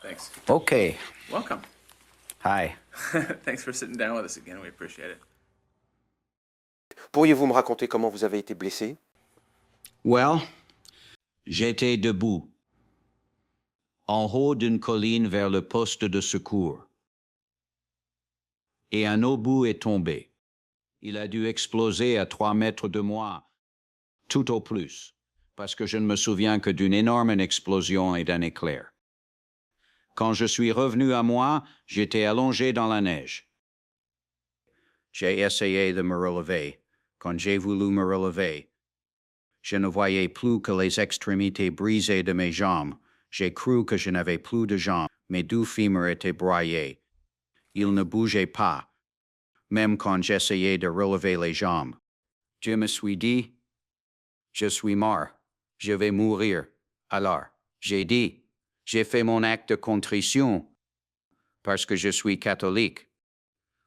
Thanks. Okay. Welcome. Hi. Thanks for sitting down with us again. We appreciate it. Pourriez-vous me raconter comment vous avez été blessé? Well, j'étais debout, en haut d'une colline vers le poste de secours. Et un obus est tombé. Il a dû exploser à 3 mètres de moi, tout au plus, parce que je ne me souviens que d'une énorme explosion et d'un éclair. Quand je suis revenu à moi, j'étais allongé dans la neige. J'ai essayé de me relever. Quand j'ai voulu me relever, je ne voyais plus que les extrémités brisées de mes jambes. J'ai cru que je n'avais plus de jambes. Mes 2 fémurs étaient broyés. Ils ne bougeaient pas, même quand j'essayais de relever les jambes. Je me suis dit, je suis mort, je vais mourir. Alors, j'ai dit, j'ai fait mon acte de contrition parce que je suis catholique.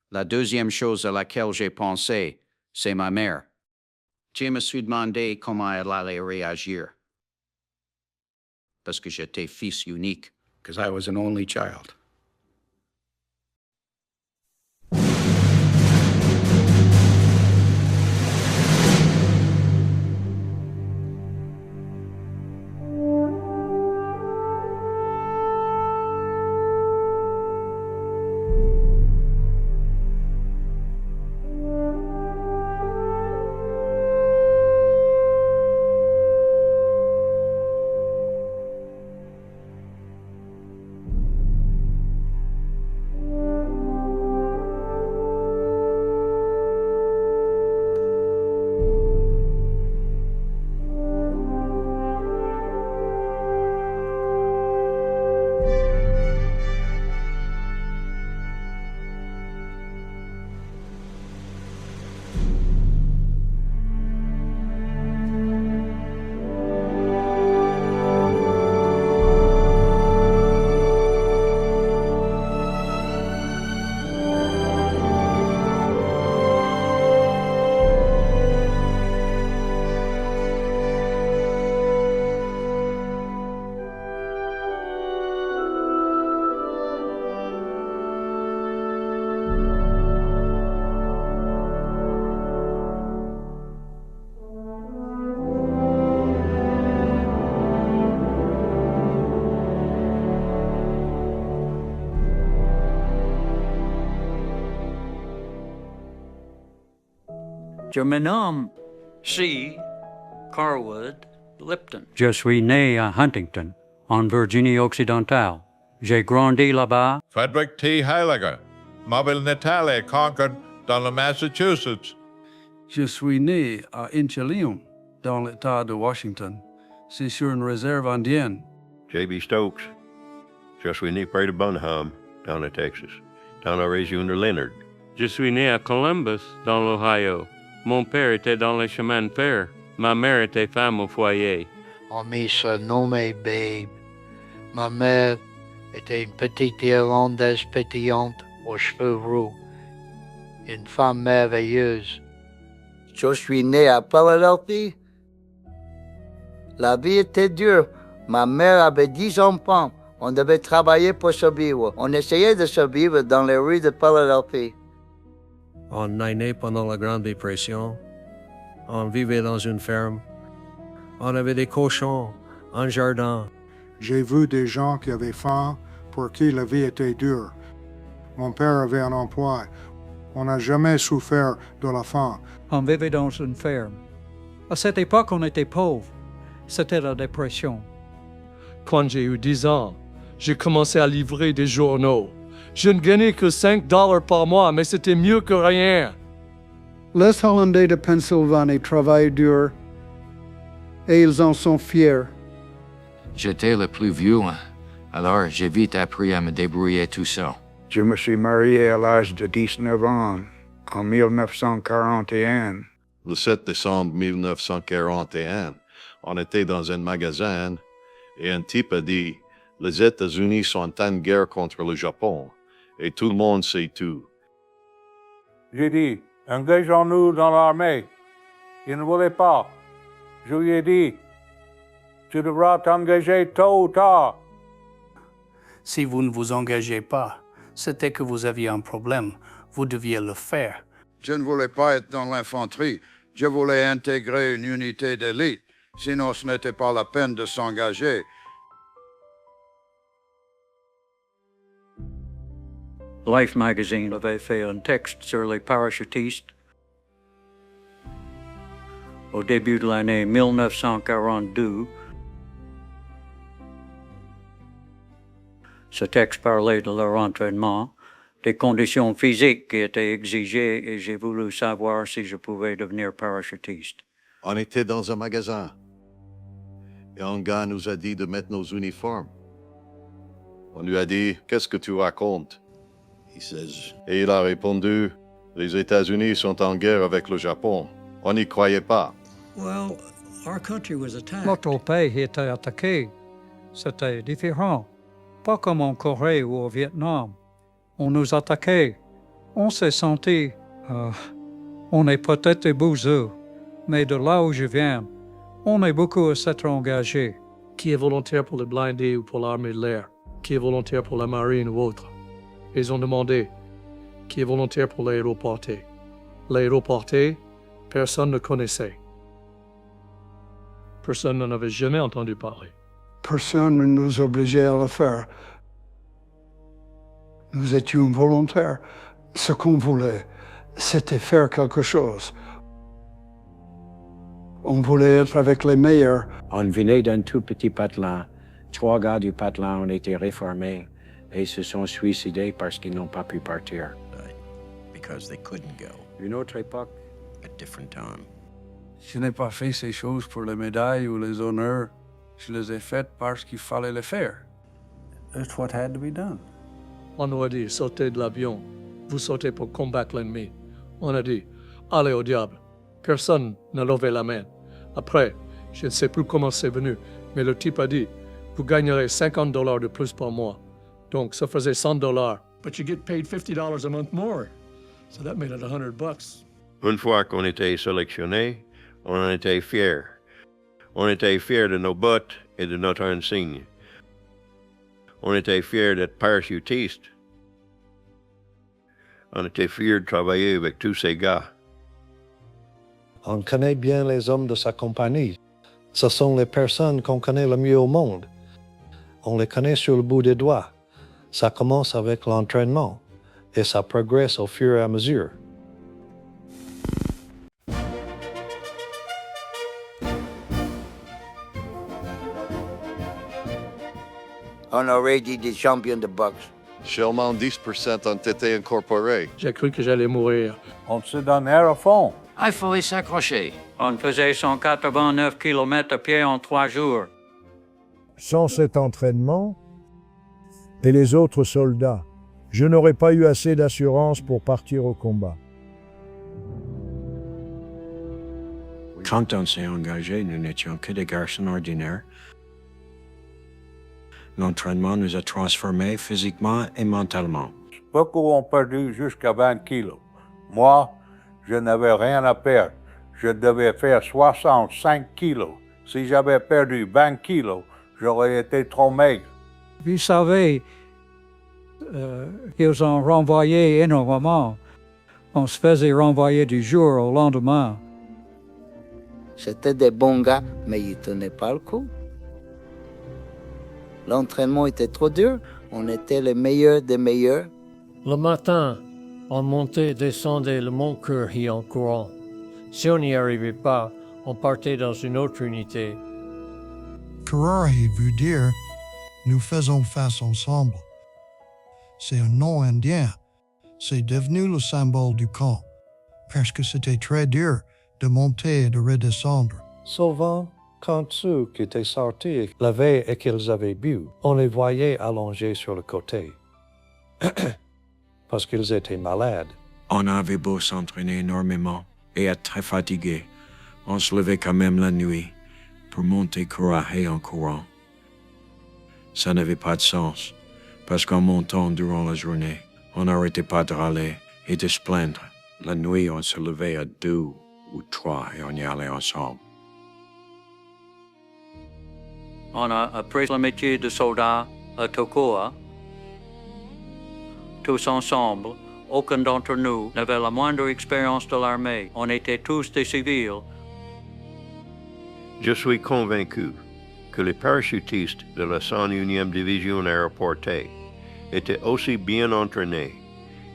La deuxième chose à laquelle j'ai pensé, c'est ma mère. Je me suis demandé comment elle allait réagir. Parce que j'étais fils unique. Because I was an only child. Je me nomme C. Carwood Lipton. Je suis né à Huntington, en Virginie-Occidentale. J'ai grandi là-bas. Frederick T. Heiliger, mobile natale Concord, dans le Massachusetts. Je suis né à Inchelium, dans l'État de Washington. C'est sur une réserve indienne. J.B. Stokes. Je suis né près de Bonham, dans le Texas, dans la région de Leonard. Je suis né à Columbus, dans l'Ohio. Mon père était dans les chemins de fer. Ma mère était femme au foyer. On m'y surnommait Babe. Ma mère était une petite Irlandaise pétillante aux cheveux roux. Une femme merveilleuse. Je suis né à Philadelphie. La vie était dure. Ma mère avait 10 enfants. On devait travailler pour survivre. On essayait de survivre dans les rues de Philadelphie. On est né pendant la Grande Dépression. On vivait dans une ferme. On avait des cochons, un jardin. J'ai vu des gens qui avaient faim, pour qui la vie était dure. Mon père avait un emploi. On n'a jamais souffert de la faim. On vivait dans une ferme. À cette époque, on était pauvres. C'était la dépression. Quand j'ai eu 10 ans, j'ai commencé à livrer des journaux. Je ne gagnais que $5 par mois, mais c'était mieux que rien. Les Hollandais de Pennsylvanie travaillent dur et ils en sont fiers. J'étais le plus vieux, alors j'ai vite appris à me débrouiller tout seul. Je me suis marié à l'âge de 19 ans, en 1941. Le 7 décembre 1941, on était dans un magasin et un type a dit « Les États-Unis sont en guerre contre le Japon ». Et tout le monde sait tout. J'ai dit, engageons-nous dans l'armée. Il ne voulait pas. Je lui ai dit, tu devras t'engager tôt ou tard. Si vous ne vous engagez pas, c'était que vous aviez un problème. Vous deviez le faire. Je ne voulais pas être dans l'infanterie. Je voulais intégrer une unité d'élite. Sinon, ce n'était pas la peine de s'engager. Life magazine avait fait un texte sur les parachutistes au début de l'année 1942. Ce texte parlait de leur entraînement, des conditions physiques qui étaient exigées et j'ai voulu savoir si je pouvais devenir parachutiste. On était dans un magasin. Et un gars nous a dit de mettre nos uniformes. On lui a dit, qu'est-ce que tu racontes? Et il a répondu, les États-Unis sont en guerre avec le Japon. On n'y croyait pas. Well, our country was attacked. Notre pays était attaqué. C'était différent. Pas comme en Corée ou au Vietnam. On nous attaquait. On s'est senti... on est peut-être des bouseux, mais de là où je viens, on est beaucoup à s'être engagé. Qui est volontaire pour le blindé ou pour l'armée de l'air? Qui est volontaire pour la marine ou autre? Ils ont demandé qui est volontaire pour l'aéroporté. L'aéroporté, personne ne connaissait. Personne n'en avait jamais entendu parler. Personne ne nous obligeait à le faire. Nous étions volontaires. Ce qu'on voulait, c'était faire quelque chose. On voulait être avec les meilleurs. On venait d'un tout petit patelin. 3 gars du patelin ont été réformés et se sont suicidés parce qu'ils n'ont pas pu partir. Because they couldn't go. Une autre époque. A different time. Je n'ai pas fait ces choses pour les médailles ou les honneurs. Je les ai faites parce qu'il fallait les faire. It's what had to be done. On nous a dit, sautez de l'avion. Vous sautez pour combattre l'ennemi. On a dit, allez au diable. Personne n'a levé la main. Après, je ne sais plus comment c'est venu, mais le type a dit, vous gagnerez $50 de plus par mois. Donc, ça faisait $100. But you get paid $50 a month more. So that made it $100. Une fois qu'on était sélectionné, on en était fiers. On était fiers de nos bottes et de notre insigne. On était fiers d'être parachutistes. On était fiers de travailler avec tous ces gars. On connaît bien les hommes de sa compagnie. Ce sont les personnes qu'on connaît le mieux au monde. On les connaît sur le bout des doigts. Ça commence avec l'entraînement et ça progresse au fur et à mesure. On aurait dit des champions de boxe. Seulement 10% ont été incorporés. J'ai cru que j'allais mourir. On se donnait à fond. Il fallait s'accrocher. On faisait 189 km à pied en 3 jours. Sans cet entraînement et les autres soldats, je n'aurais pas eu assez d'assurance pour partir au combat. Quand on s'est engagé, nous n'étions que des garçons ordinaires. L'entraînement nous a transformés physiquement et mentalement. Beaucoup ont perdu jusqu'à 20 kilos. Moi, je n'avais rien à perdre. Je devais faire 65 kilos. Si j'avais perdu 20 kilos, j'aurais été trop maigre. Vous savez, ils ont renvoyé énormément. On se faisait renvoyer du jour au lendemain. C'était des bons gars, mais ils ne tenaient pas le coup. L'entraînement était trop dur. On était les meilleurs des meilleurs. Le matin, on montait et descendait le mont Currie en courant. Si on n'y arrivait pas, on partait dans une autre unité. Currie veut dire nous faisons face ensemble. C'est un nom indien. C'est devenu le symbole du camp, parce que c'était très dur de monter et de redescendre. Souvent, quand ceux qui étaient sortis la veille et qu'ils avaient bu, on les voyait allongés sur le côté. Parce qu'ils étaient malades. On avait beau s'entraîner énormément et être très fatigué, on se levait quand même la nuit pour monter courager en courant. Ça n'avait pas de sens, parce qu'en montant durant la journée, on n'arrêtait pas de râler et de se plaindre. La nuit, on se levait à 2 ou 3 et on y allait ensemble. On a appris le métier de soldat à Tokoa tous ensemble. Aucun d'entre nous n'avait la moindre expérience de l'armée. On était tous des civils. Je suis convaincu que les parachutistes de la 101e Division aéroportée étaient aussi bien entraînés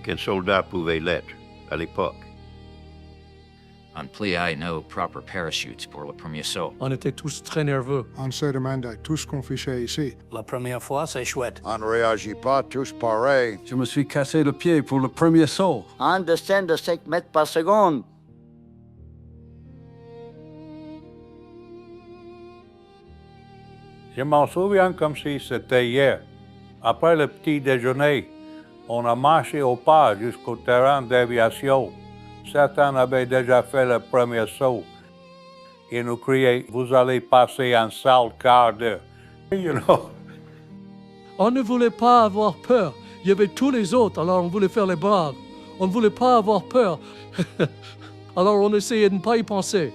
qu'un soldat pouvait l'être à l'époque. On pliait nos propres parachutes pour le premier saut. On était tous très nerveux. On se demandait tout ce qu'on fichait ici. La première fois, c'est chouette. On ne réagit pas tous pareil. Je me suis cassé le pied pour le premier saut. On descend de 5 mètres par seconde. Je m'en souviens comme si c'était hier. Après le petit déjeuner, on a marché au pas jusqu'au terrain d'aviation. Certains avaient déjà fait le premier saut. Ils nous criaient, vous allez passer un sale quart d'heure. You know. On ne voulait pas avoir peur. Il y avait tous les autres, alors on voulait faire les braves. On ne voulait pas avoir peur. Alors on essayait de ne pas y penser.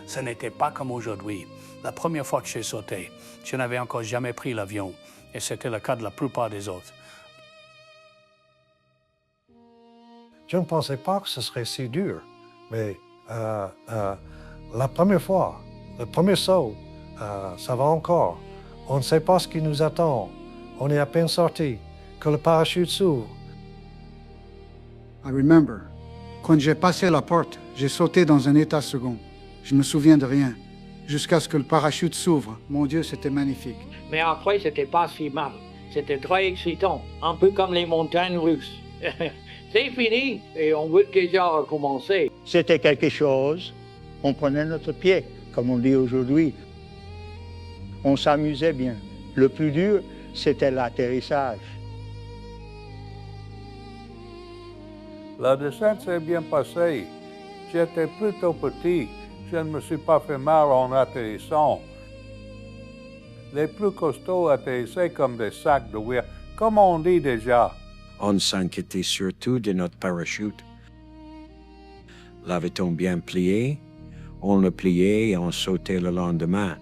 Ce n'était pas comme aujourd'hui. La première fois que j'ai sauté, je n'avais encore jamais pris l'avion. Et c'était le cas de la plupart des autres. Je ne pensais pas que ce serait si dur, mais la première fois, le premier saut, ça va encore. On ne sait pas ce qui nous attend. On est à peine sorti, que le parachute s'ouvre. I remember. Quand j'ai passé la porte, j'ai sauté dans un état second. Je me souviens de rien, jusqu'à ce que le parachute s'ouvre. Mon Dieu, c'était magnifique. Mais après, c'était pas si mal. C'était très excitant, un peu comme les montagnes russes. C'est fini et on veut déjà recommencer. C'était quelque chose. On prenait notre pied, comme on dit aujourd'hui. On s'amusait bien. Le plus dur, c'était l'atterrissage. La descente s'est bien passée. J'étais plutôt petit. Je ne me suis pas fait mal en atterrissant. Les plus costauds atterrissaient comme des sacs de wire, comme on dit déjà. On s'inquiétait surtout de notre parachute. L'avait-on bien plié? On le pliait et on sautait le lendemain.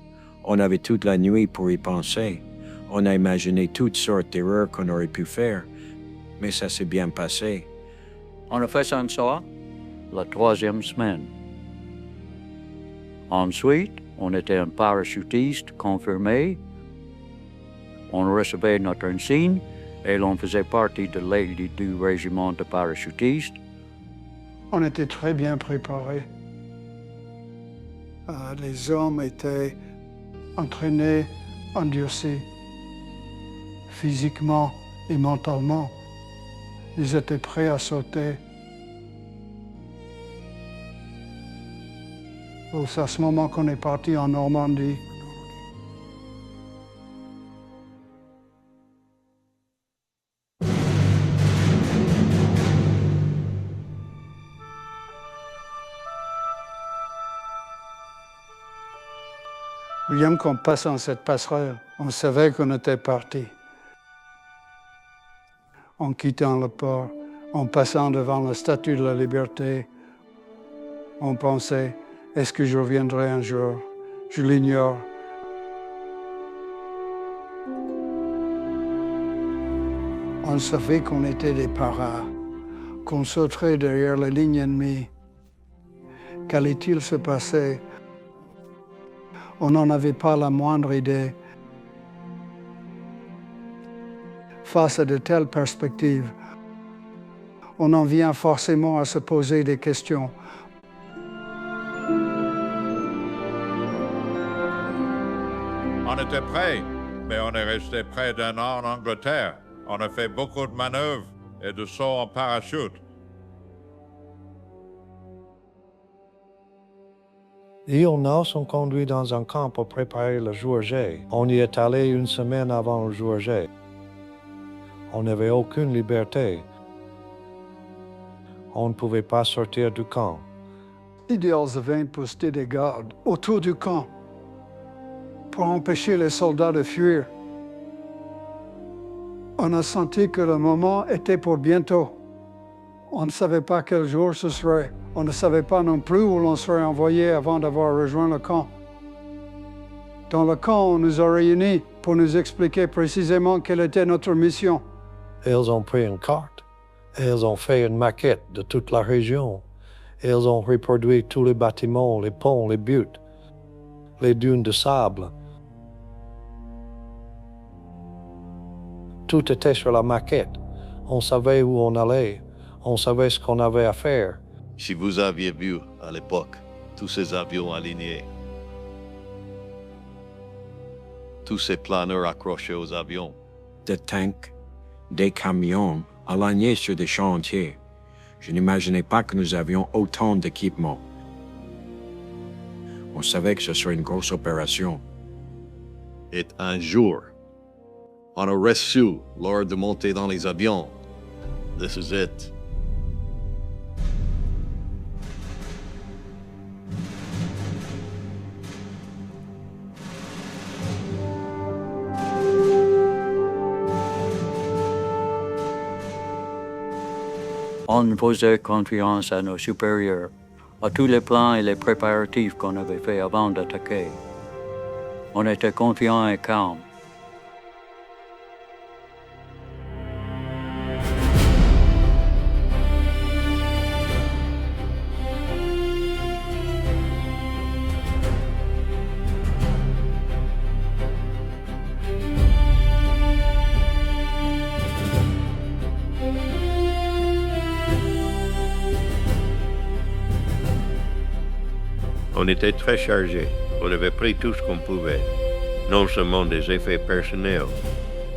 On avait toute la nuit pour y penser. On a imaginé toutes sortes d'erreurs qu'on aurait pu faire, mais ça s'est bien passé. On a fait ça la 3e semaine. Ensuite, on était un parachutiste confirmé. On recevait notre insigne et l'on faisait partie de l'élite du régiment de parachutistes. On était très bien préparés. Les hommes étaient entraînés, endurcis, physiquement et mentalement. Ils étaient prêts à sauter. C'est à ce moment qu'on est parti en Normandie. William, qu'en passant cette passerelle, on savait qu'on était parti. En quittant le port, en passant devant la Statue de la Liberté, on pensait, est-ce que je reviendrai un jour? Je l'ignore. On savait qu'on était des paras, qu'on sauterait derrière la ligne ennemie. Qu'allait-il se passer? On n'en avait pas la moindre idée. Face à de telles perspectives, on en vient forcément à se poser des questions. On était prêts, mais on est resté près d'un an en Angleterre. On a fait beaucoup de manœuvres et de sauts en parachute. Les Urnos sont conduits dans un camp pour préparer le jour J. On y est allé une semaine avant le jour J. On n'avait aucune liberté. On ne pouvait pas sortir du camp. L'idéal avait posté des gardes autour du camp pour empêcher les soldats de fuir. On a senti que le moment était pour bientôt. On ne savait pas quel jour ce serait. On ne savait pas non plus où l'on serait envoyé avant d'avoir rejoint le camp. Dans le camp, on nous a réunis pour nous expliquer précisément quelle était notre mission. Ils ont pris une carte. Ils ont fait une maquette de toute la région. Ils ont reproduit tous les bâtiments, les ponts, les buttes, les dunes de sable. Tout était sur la maquette. On savait où on allait. On savait ce qu'on avait à faire. Si vous aviez vu, à l'époque, tous ces avions alignés, tous ces planeurs accrochés aux avions, Des tanks, des camions alignés sur des champs entiers. Je n'imaginais pas que nous avions autant d'équipements. On savait que ce serait une grosse opération. et un jour, on aurait su, lors de monter dans les avions, this is it. On faisait confiance à nos supérieurs, à tous les plans et les préparatifs qu'on avait faits avant d'attaquer. On était confiants et calmes. On était très chargés. On avait pris tout ce qu'on pouvait. Non seulement des effets personnels,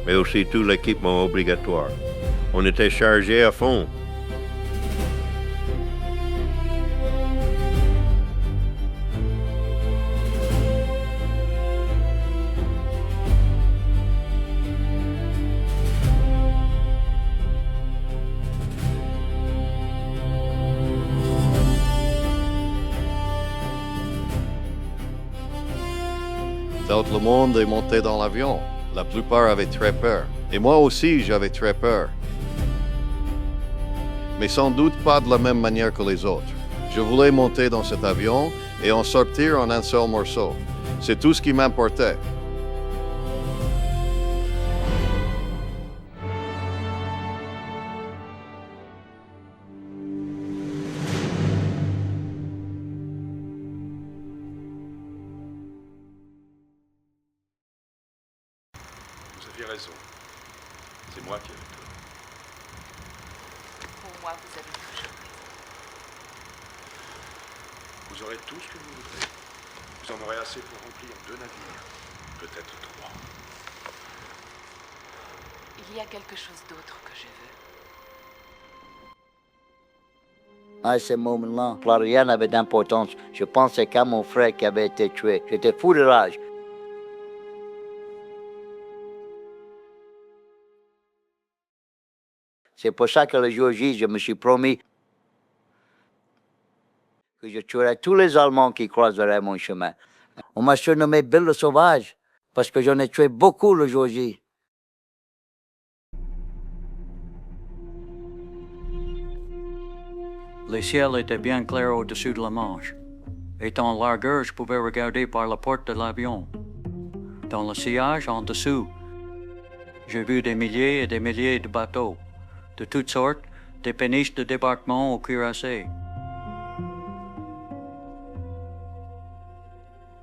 mais aussi tout l'équipement obligatoire. On était chargés à fond. Tout le monde est monté dans l'avion. La plupart avaient très peur. Et moi aussi, j'avais très peur. Mais sans doute pas de la même manière que les autres. Je voulais monter dans cet avion et en sortir en un seul morceau. C'est tout ce qui m'importait. Vous aviez raison. C'est moi qui avais tort. Pour moi, vous avez toujours raison. Vous aurez tout ce que vous voudrez. Vous en aurez assez pour remplir 2 navires. Peut-être 3. Il y a quelque chose d'autre que je veux. À ce moment-là, plus rien n'avait d'importance. Je pensais qu'à mon frère qui avait été tué. J'étais fou de rage. C'est pour ça que le jour J, je me suis promis que je tuerais tous les Allemands qui croiseraient mon chemin. On m'a surnommé Bill le Sauvage parce que j'en ai tué beaucoup le jour J. Le ciel était bien clair au-dessus de la Manche. Étant en largeur, je pouvais regarder par la porte de l'avion. Dans le sillage, en dessous, j'ai vu des milliers et des milliers de bateaux, de toutes sortes, des péniches de débarquement aux cuirassés.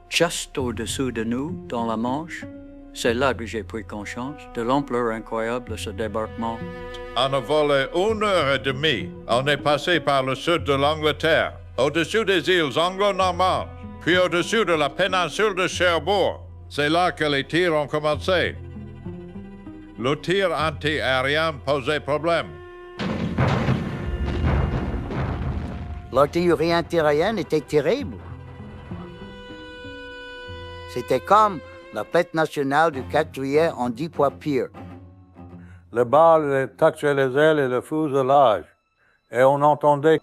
Juste au-dessous de nous, dans la Manche, c'est là que j'ai pris conscience de l'ampleur incroyable de ce débarquement. On a volé 1 heure et demie. On est passé par le sud de l'Angleterre, au-dessus des îles anglo-normandes, puis au-dessus de la péninsule de Cherbourg. C'est là que les tirs ont commencé. Le tir anti-aérien posait problème. L'artillerie antiaérienne était terrible. C'était comme la fête nationale du 4 juillet en 10 fois pire. Les balles touchaient les ailes et le fuselage, et on entendait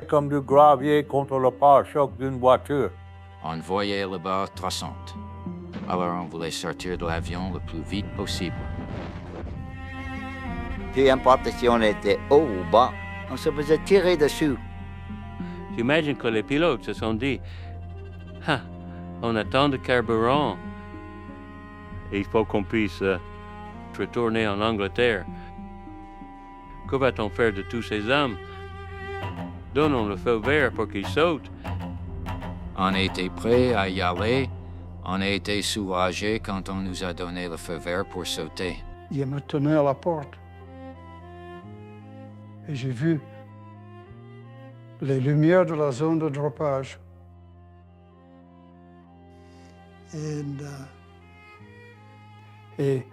comme du gravier contre le pare-choc d'une voiture. On voyait le bord 300. Alors on voulait sortir de l'avion le plus vite possible. Peu importe si on était haut ou bas, on se faisait tirer dessus. J'imagine que les pilotes se sont dit, ah, On a tant de carburant. Et il faut qu'on puisse retourner en Angleterre. Que va-t-on faire de tous ces hommes? Donnons le feu vert pour qu'ils sautent. On était prêts à y aller. On a été soulagés quand on nous a donné le feu vert pour sauter. Il me tenait à la porte. Et j'ai vu les lumières de la zone de droppage. Et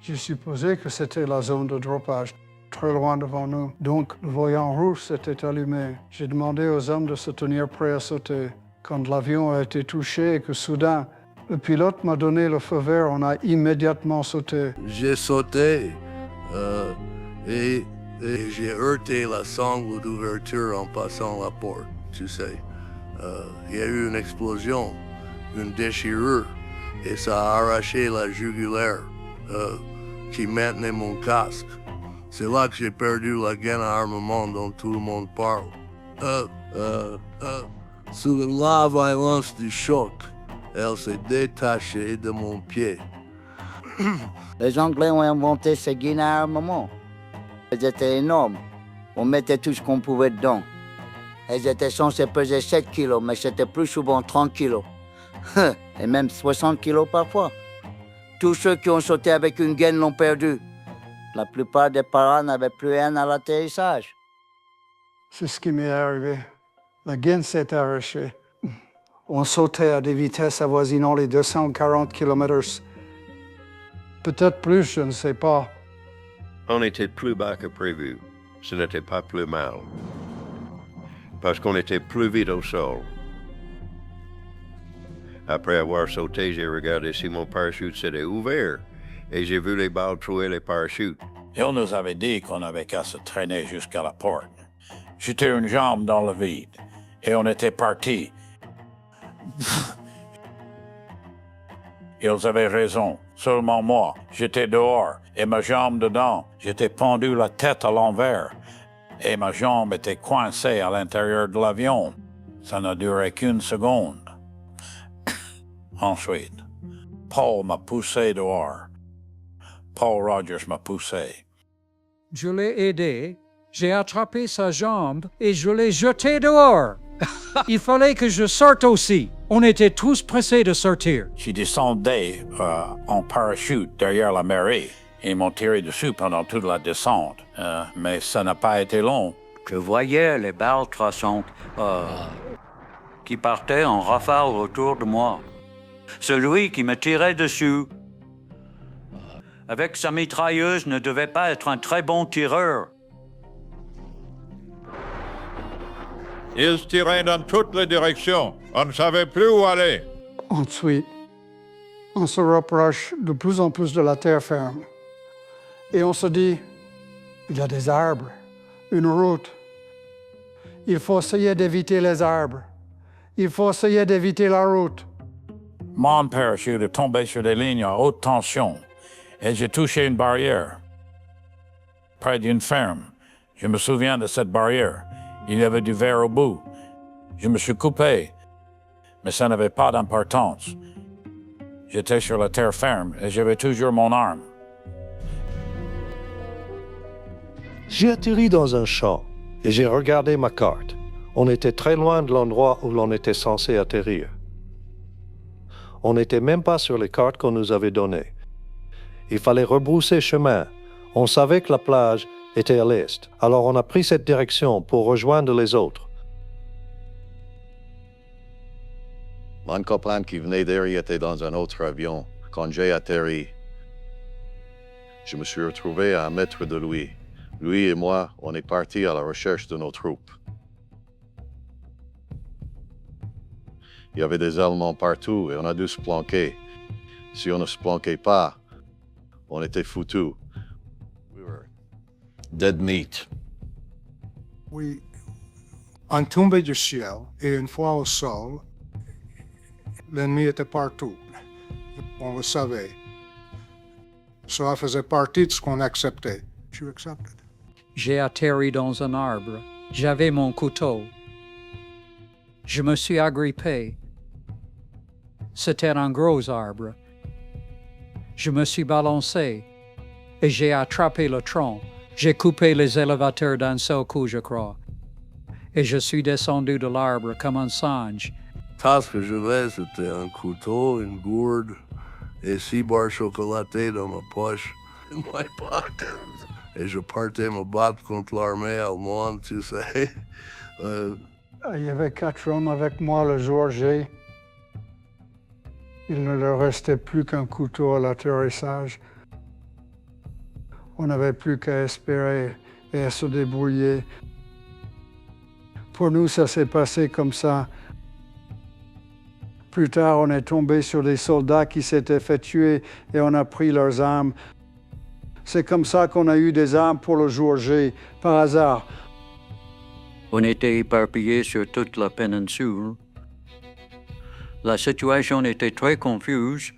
j'ai supposé que c'était la zone de droppage, très loin devant nous. Donc, le voyant rouge s'était allumé. J'ai demandé aux hommes de se tenir prêts à sauter. Quand l'avion a été touché et que soudain, le pilote m'a donné le feu vert, on a immédiatement sauté. J'ai sauté et j'ai heurté la sangle d'ouverture en passant la porte, tu sais. Il y a eu une explosion, une déchirure, et ça a arraché la jugulaire qui maintenait mon casque. C'est là que j'ai perdu la gaine à armement dont tout le monde parle. Sous la violence du choc, elle s'est détachée de mon pied. Les Anglais ont inventé ces gaines à armement. Elles étaient énormes. On mettait tout ce qu'on pouvait dedans. Elles étaient censées peser 7 kilos, mais c'était plus souvent 30 kilos. Et même 60 kilos parfois. Tous ceux qui ont sauté avec une gaine l'ont perdu. La plupart des paras n'avaient plus rien à l'atterrissage. C'est ce qui m'est arrivé. La gaine s'est arrachée. On sautait à des vitesses avoisinant les 240 km/h. Peut-être plus, je ne sais pas. On était plus bas que prévu. Ce n'était pas plus mal. Parce qu'on était plus vite au sol. Après avoir sauté, j'ai regardé si mon parachute s'était ouvert et j'ai vu les balles trouver les parachutes. Et on nous avait dit qu'on avait qu'à se traîner jusqu'à la porte. J'étais une jambe dans le vide et on était partis. Ils avaient raison. Seulement moi, j'étais dehors et ma jambe dedans. J'étais pendu la tête à l'envers et ma jambe était coincée à l'intérieur de l'avion. Ça n'a duré qu'une seconde. Ensuite, Paul m'a poussé dehors. Paul Rogers m'a poussé. Je l'ai aidé, j'ai attrapé sa jambe et je l'ai jeté dehors. Il fallait que je sorte aussi. On était tous pressés de sortir. J'y descendais en parachute derrière la mairie. Ils m'ont tiré dessus pendant toute la descente. Mais ça n'a pas été long. Je voyais les balles traçantes qui partaient en rafale autour de moi. Celui qui me tirait dessus, avec sa mitrailleuse, ne devait pas être un très bon tireur. Ils tiraient dans toutes les directions. On ne savait plus où aller. Ensuite, on se rapproche de plus en plus de la terre ferme. Et on se dit, il y a des arbres, une route. Il faut essayer d'éviter les arbres. Il faut essayer d'éviter la route. Mon parachute est tombé sur des lignes à haute tension et j'ai touché une barrière près d'une ferme. Je me souviens de cette barrière. Il y avait du verre au bout. Je me suis coupé, mais ça n'avait pas d'importance. J'étais sur la terre ferme et j'avais toujours mon arme. J'ai atterri dans un champ et j'ai regardé ma carte. On était très loin de l'endroit où l'on était censé atterrir. On n'était même pas sur les cartes qu'on nous avait données. Il fallait rebrousser chemin. On savait que la plage était à l'est, alors on a pris cette direction pour rejoindre les autres. Mon copain qui venait derrière était dans un autre avion. Quand j'ai atterri, je me suis retrouvé à 1 mètre de lui. Lui et moi, on est partis à la recherche de nos troupes. Il y avait des Allemands partout et on a dû se planquer. Si on ne se planquait pas, on était foutus. We were dead meat. Oui, on tombait du ciel et une fois au sol, l'ennemi était partout. On le savait. Cela faisait partie de ce qu'on acceptait. You accepted. J'ai atterri dans un arbre. J'avais mon couteau. Je me suis agrippé. C'était un gros arbre. Je me suis balancé et j'ai attrapé le tronc. J'ai coupé les élévateurs d'un seul coup, je crois. Et je suis descendu de l'arbre comme un singe. Tout ce que j'avais, c'était un couteau, une gourde et 6 barres chocolatées dans ma poche. Et je partais me battre contre l'armée allemande, tu sais. Il y avait 4 hommes avec moi le jour J. Il ne leur restait plus qu'un couteau à l'atterrissage. On n'avait plus qu'à espérer et à se débrouiller. Pour nous, ça s'est passé comme ça. Plus tard, on est tombé sur des soldats qui s'étaient fait tuer et on a pris leurs armes. C'est comme ça qu'on a eu des armes pour le jour J, par hasard. On était éparpillés sur toute la péninsule. La situation était très confuse,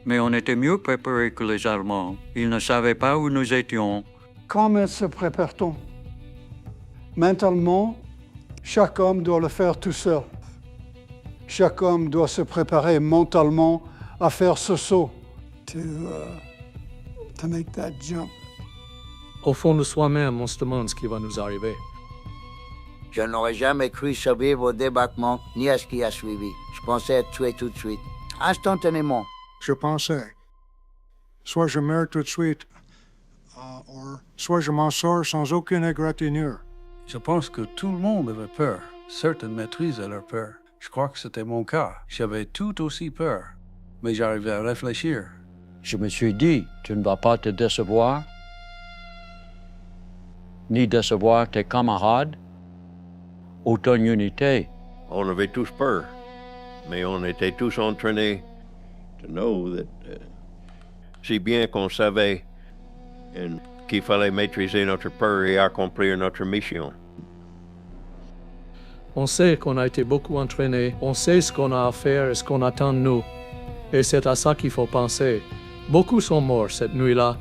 mais on était mieux préparés que les Allemands. Ils ne savaient pas où nous étions. Comment se prépare-t-on? Mentalement, chaque homme doit le faire tout seul. Chaque homme doit se préparer mentalement à faire ce saut. To make that jump. Au fond de soi-même, on se demande ce qui va nous arriver. Je n'aurais jamais cru survivre au débarquement ni à ce qui a suivi. Je pensais être tué tout de suite, instantanément. Je pensais, soit je meurs tout de suite, soit je m'en sors sans aucune égratignure. Je pense que tout le monde avait peur. Certains maîtrisaient leur peur. Je crois que c'était mon cas. J'avais tout aussi peur, mais j'arrivais à réfléchir. Je me suis dit, tu ne vas pas te décevoir, ni décevoir tes camarades, ou ton unité. On avait tous peur, mais on était tous entraînés to know that, si bien qu'on savait qu'il fallait maîtriser notre peur et accomplir notre mission. On sait qu'on a été beaucoup entraînés, on sait ce qu'on a à faire et ce qu'on attend de nous. Et c'est à ça qu'il faut penser. Beaucoup sont morts cette nuit-là,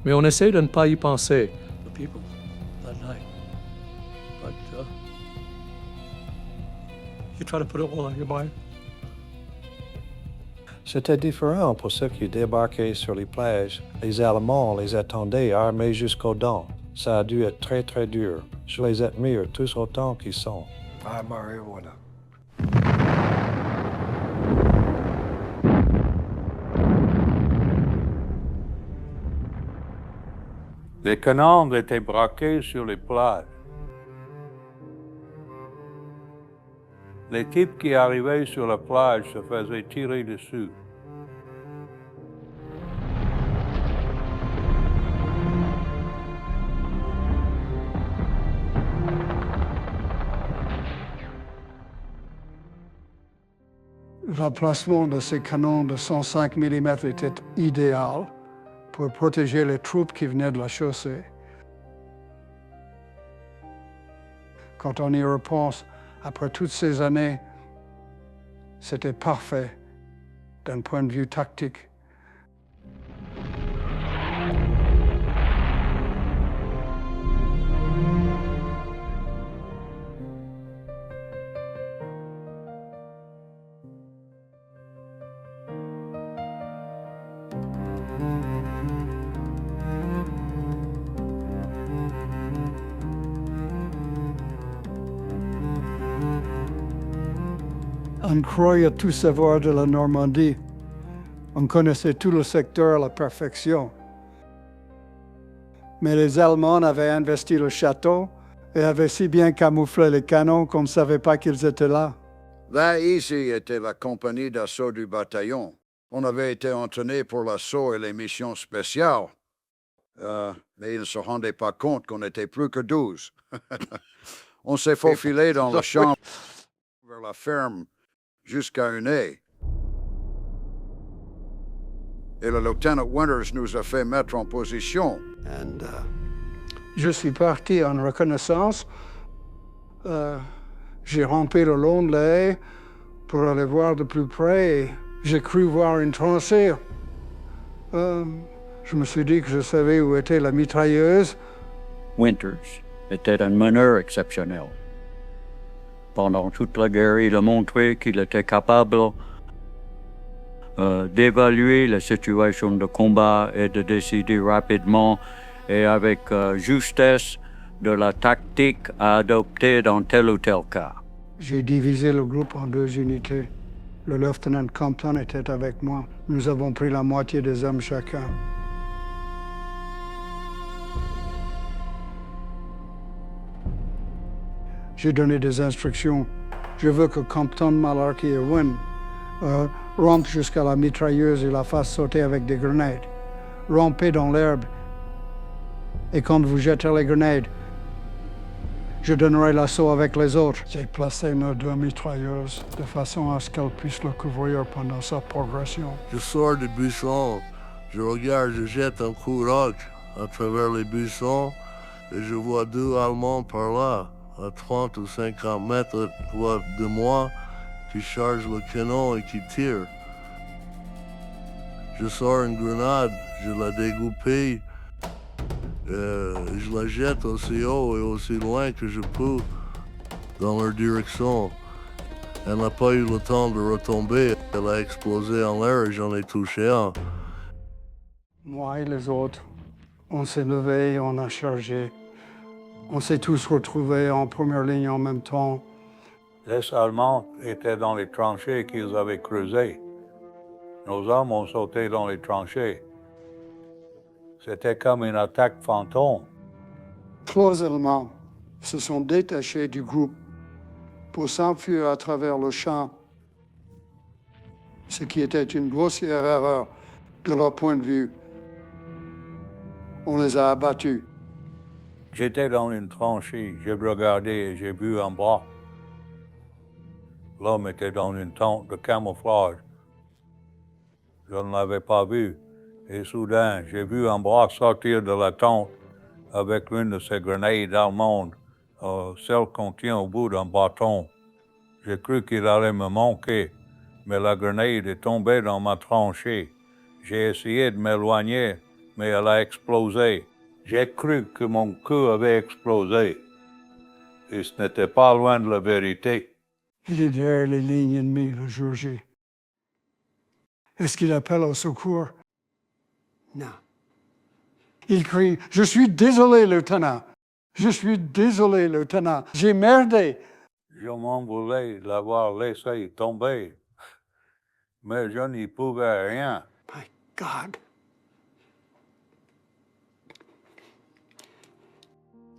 mais on essaie de ne pas y penser. The people that night. But you try to put it all on your mind. C'était différent pour ceux qui débarquaient sur les plages. Les Allemands les attendaient armés jusqu'aux dents. Ça a dû être très, très dur. Je les admire tous autant qu'ils sont. Ah, Mario, voilà. Les canons étaient braqués sur les plages. Les types qui arrivaient sur la plage se faisaient tirer dessus. L'emplacement de ces canons de 105 mm était idéal pour protéger les troupes qui venaient de la chaussée. Quand on y repense, après toutes ces années, c'était parfait d'un point de vue tactique. On croyait tout savoir de la Normandie. On connaissait tout le secteur à la perfection. Mais les Allemands avaient investi le château et avaient si bien camouflé les canons qu'on ne savait pas qu'ils étaient là. Là, ici, était la compagnie d'assaut du bataillon. On avait été entraînés pour l'assaut et les missions spéciales. Mais ils ne se rendaient pas compte qu'on n'était plus que 12. On s'est faufilé dans le champ vers la ferme jusqu'à une haie. Et le lieutenant Winters nous a fait mettre en position. Je suis parti en reconnaissance. J'ai rampé le long de la haie pour aller voir de plus près et j'ai cru voir une tranchée. Je me suis dit que je savais où était la mitrailleuse. Winters était un meneur exceptionnel. pendant toute la guerre. Il a montré qu'il était capable d'évaluer la situation de combat et de décider rapidement et avec justesse de la tactique à adopter dans tel ou tel cas. J'ai divisé le groupe en 2 unités. Le lieutenant Compton était avec moi. Nous avons pris la moitié des hommes chacun. J'ai donné des instructions. Je veux que Compton, Malarkey et Wynne rampent jusqu'à la mitrailleuse et la fassent sauter avec des grenades. Rampez dans l'herbe. Et quand vous jetez les grenades, je donnerai l'assaut avec les autres. J'ai placé nos 2 mitrailleuses de façon à ce qu'elles puissent le couvrir pendant sa progression. Je sors du buisson, je regarde, je jette un coup roc à travers les buissons et je vois 2 Allemands par là, à 30 ou 50 mètres de moi, qui chargent le canon et qui tirent. Je sors une grenade, je la dégoupille, je la jette aussi haut et aussi loin que je peux dans leur direction. Elle n'a pas eu le temps de retomber, elle a explosé en l'air et j'en ai touché un. Moi et les autres, on s'est levés, on a chargé. On s'est tous retrouvés en première ligne en même temps. Les Allemands étaient dans les tranchées qu'ils avaient creusées. Nos hommes ont sauté dans les tranchées. C'était comme une attaque fantôme. 3 Allemands se sont détachés du groupe pour s'enfuir à travers le champ, ce qui était une grossière erreur de leur point de vue. On les a abattus. J'étais dans une tranchée, j'ai regardé et j'ai vu un bras. L'homme était dans une tente de camouflage. Je ne l'avais pas vu. Et soudain, j'ai vu un bras sortir de la tente avec l'une de ces grenades allemandes, celle qu'on tient au bout d'un bâton. J'ai cru qu'il allait me manquer, mais la grenade est tombée dans ma tranchée. J'ai essayé de m'éloigner, mais elle a explosé. J'ai cru que mon cou avait explosé. Et ce n'était pas loin de la vérité. Il est derrière les lignes ennemies le jour J. Est-ce qu'il appelle au secours? Non. Il crie « Je suis désolé, lieutenant! Je suis désolé, lieutenant! J'ai merdé! » Je m'en voulais l'avoir laissé tomber, mais je n'y pouvais rien. My God!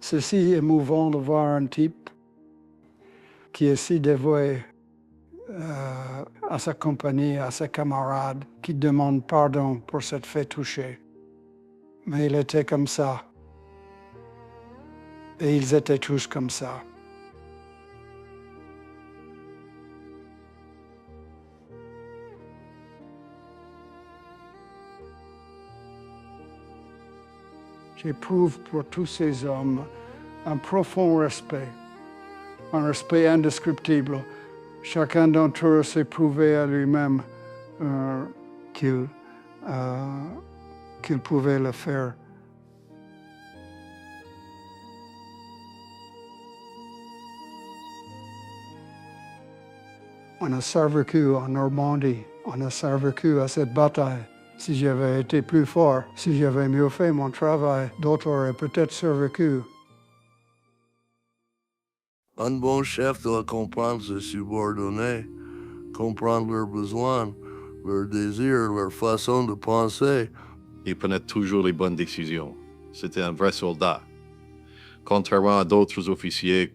C'est si émouvant de voir un type qui est si dévoué à sa compagnie, à ses camarades, qui demande pardon pour s'être fait toucher. Mais il était comme ça. Et ils étaient tous comme ça. J'éprouve pour tous ces hommes un profond respect, un respect indescriptible. Chacun d'entre eux s'est prouvé à lui-même qu'il pouvait le faire. On a survécu en Normandie, on a survécu à cette bataille. Si j'avais été plus fort, si j'avais mieux fait mon travail, d'autres auraient peut-être survécu. Un bon chef doit comprendre ses subordonnés, comprendre leurs besoins, leurs désirs, leur façon de penser. Il prenait toujours les bonnes décisions. C'était un vrai soldat. Contrairement à d'autres officiers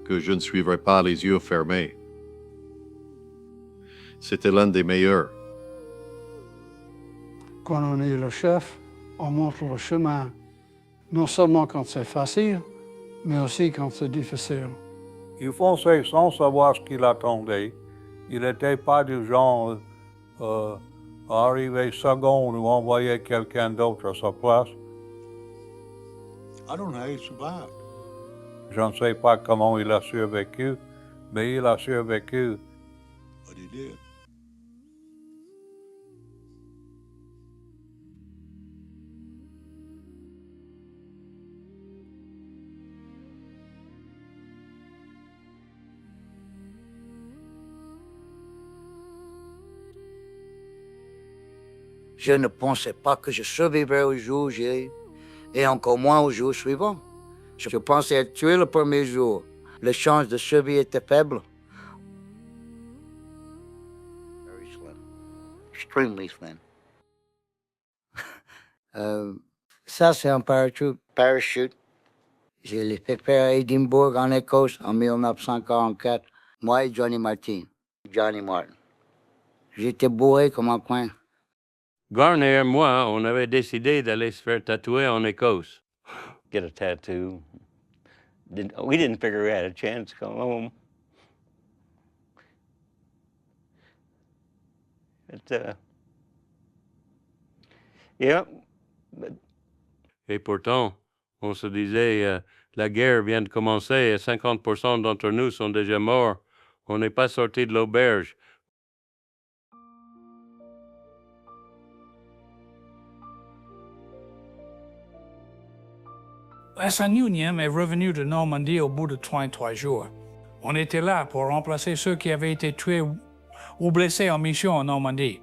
que je ne suivrai pas les yeux fermés. C'était l'un des meilleurs. Quand on est le chef, on montre le chemin. Non seulement quand c'est facile, mais aussi quand c'est difficile. Il fonçait sans savoir ce qu'il attendait. Il n'était pas du genre à arriver seconde ou envoyer quelqu'un d'autre à sa place. I don't know how he survived. Je ne sais pas comment il a survécu, mais il a survécu. But he did. Je ne pensais pas que je survivrais au jour J, et encore moins au jour suivant. Je pensais être tué le premier jour. Les chances de survie étaient faibles. Very slim. Extremely slim. Ça, c'est un parachute. Je l'ai fait faire à Édimbourg, en Écosse, en 1944. Moi et Johnny Martin. Johnny Martin. J'étais bourré comme un coin. Garner et moi, on avait décidé d'aller se faire tatouer en Écosse. Get a tattoo. We didn't figure we had a chance to come home. Yeah. Et pourtant, on se disait, la guerre vient de commencer et 50% d'entre nous sont déjà morts. On n'est pas sortis de l'auberge. La Union est revenue de Normandie au bout de 33 jours. On était là pour remplacer ceux qui avaient été tués ou blessés en mission en Normandie.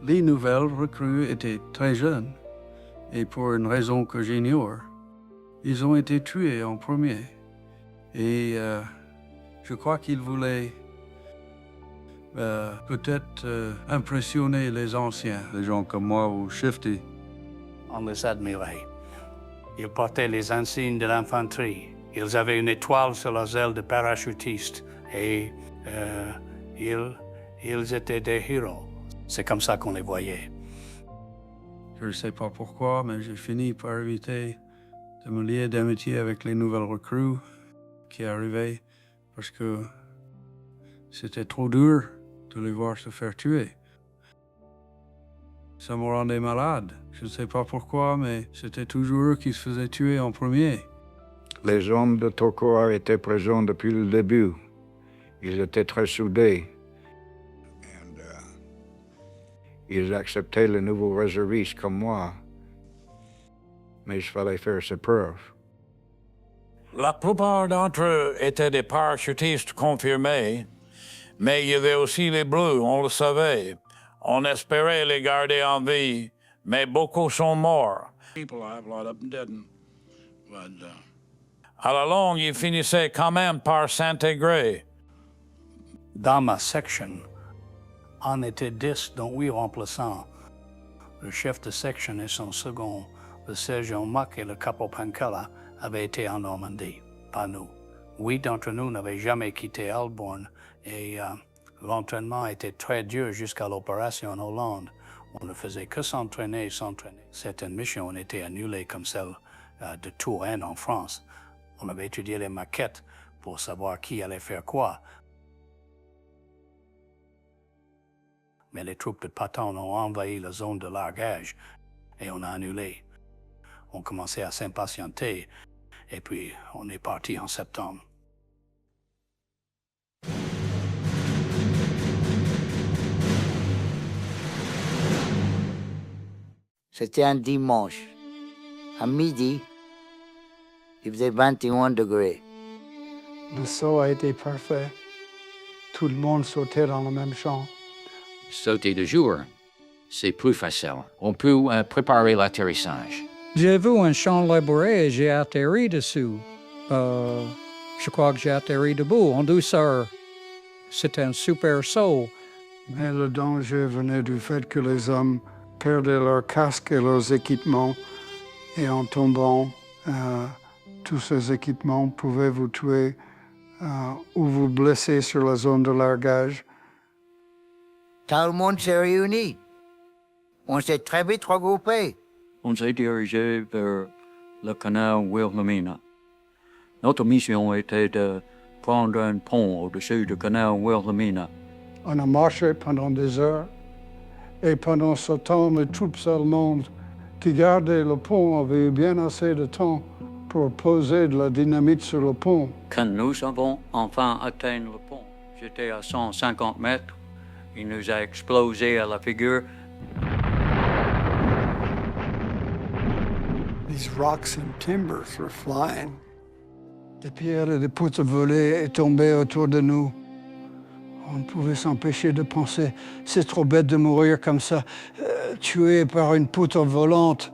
Les nouvelles recrues étaient très jeunes, et pour une raison que j'ignore, ils ont été tués en premier. Et je crois qu'ils voulaient peut-être impressionner les anciens, les gens comme moi ou Shifty. On les admirait. Ils portaient les insignes de l'infanterie. Ils avaient une étoile sur leurs ailes de parachutistes. Et ils étaient des héros. C'est comme ça qu'on les voyait. Je ne sais pas pourquoi, mais j'ai fini par éviter de me lier d'amitié avec les nouvelles recrues qui arrivaient parce que c'était trop dur de les voir se faire tuer. Ça me rendait malade. Je ne sais pas pourquoi, mais c'était toujours eux qui se faisaient tuer en premier. Les hommes de Tokoroa étaient présents depuis le début. Ils étaient très soudés. Ils acceptaient les nouveaux réservistes comme moi. Mais il fallait faire ses preuves. La plupart d'entre eux étaient des parachutistes confirmés, mais il y avait aussi les bleus, on le savait. On espérait les garder en vie, mais beaucoup sont morts. À la longue, ils finissaient quand même par s'intégrer. Dans ma section, on était 10, dont 8 remplaçants. Le chef de section et son second, le sergent Mock et le capo Pancala, avaient été en Normandie, pas nous. 8 d'entre nous n'avaient jamais quitté Elborn et l'entraînement était très dur jusqu'à l'opération en Hollande. On ne faisait que s'entraîner. Certaines missions ont été annulées comme celle de Touraine en France. On avait étudié les maquettes pour savoir qui allait faire quoi. Mais les troupes de Patton ont envahi la zone de largage et on a annulé. On commençait à s'impatienter et puis on est parti en septembre. C'était un dimanche. À midi, il faisait 21 degrés. Le saut a été parfait. Tout le monde sautait dans le même champ. Sauter de jour, c'est plus facile. On peut préparer l'atterrissage. J'ai vu un champ labouré et j'ai atterri dessus. Je crois que j'ai atterri debout, en douceur. C'était un super saut. Mais le danger venait du fait que les hommes perdaient leurs casques et leurs équipements. Et en tombant, tous ces équipements pouvaient vous tuer ou vous blesser sur la zone de largage. Tout le monde s'est réuni. On s'est très vite regroupés. On s'est dirigé vers le canal Wilhelmina. Notre mission était de prendre un pont au-dessus du canal Wilhelmina. On a marché pendant des heures. Et pendant ce temps, les troupes allemandes qui gardaient le pont avaient eu bien assez de temps pour poser de la dynamite sur le pont. Quand nous avons enfin atteint le pont, j'étais à 150 mètres. Il nous a explosé à la figure. These rocks and timbers were flying. Des pierres et des poutres volées et tombaient autour de nous. On ne pouvait s'empêcher de penser, c'est trop bête de mourir comme ça, tué par une poutre volante.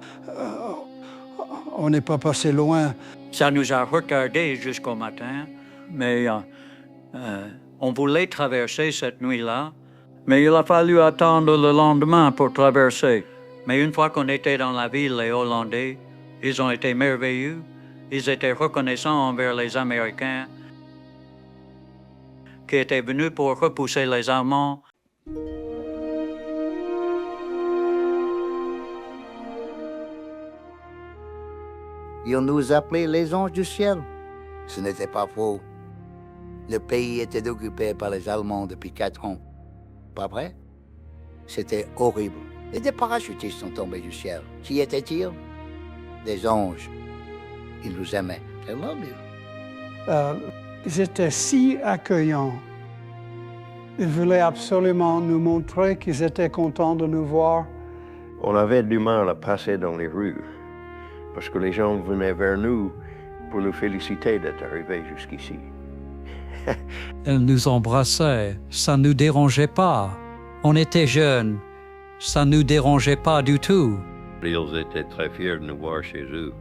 On n'est pas passé loin. Ça nous a retardés jusqu'au matin, mais on voulait traverser cette nuit-là, mais il a fallu attendre le lendemain pour traverser. Mais une fois qu'on était dans la ville, les Hollandais, ils ont été merveilleux. Ils étaient reconnaissants envers les Américains qui étaient venus pour repousser les Allemands. Ils nous appelaient les anges du ciel. Ce n'était pas faux. Le pays était occupé par les Allemands depuis 4 ans. Pas vrai? C'était horrible. Et des parachutistes sont tombés du ciel. Qui étaient-ils? Des anges. Ils nous aimaient. I love you. Ils étaient si accueillants. Ils voulaient absolument nous montrer qu'ils étaient contents de nous voir. On avait du mal à passer dans les rues, parce que les gens venaient vers nous pour nous féliciter d'être arrivés jusqu'ici. Elle nous embrassait, ça ne nous dérangeait pas. On était jeunes, ça ne nous dérangeait pas du tout. Ils étaient très fiers de nous voir chez eux.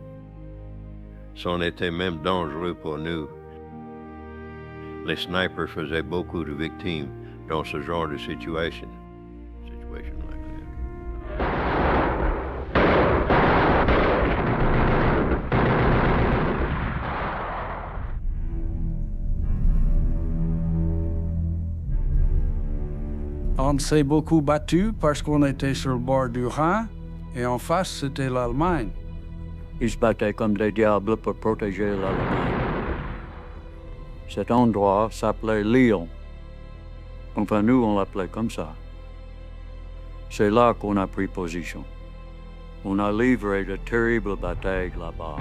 C'en était même dangereux pour nous. Les snipers faisaient beaucoup de victimes dans ce genre de situation. On s'est beaucoup battu parce qu'on était sur le bord du Rhin et en face, c'était l'Allemagne. Ils se battaient comme des diables pour protéger l'Allemagne. Cet endroit s'appelait Lyon. Enfin, nous, on l'appelait comme ça. C'est là qu'on a pris position. On a livré de terribles batailles là-bas.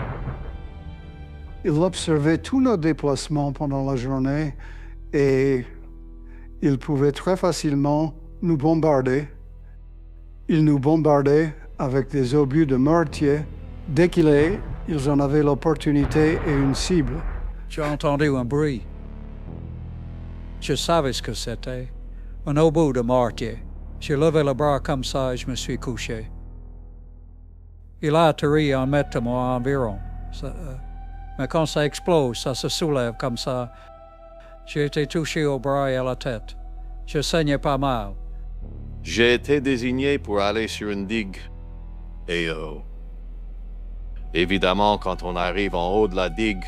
Il observait tous nos déplacements pendant la journée et il pouvait très facilement nous bombarder. Il nous bombardait avec des obus de mortier. Dès ils en avaient l'opportunité et une cible. J'ai entendu un bruit. Je savais ce que c'était. Un obus de mortier. J'ai levé le bras comme ça et je me suis couché. Il a atterri à 1 mètre de moi environ. Mais quand ça explose, ça se soulève comme ça. J'ai été touché au bras et à la tête. Je saignais pas mal. J'ai été désigné pour aller sur une digue. Et évidemment, quand on arrive en haut de la digue,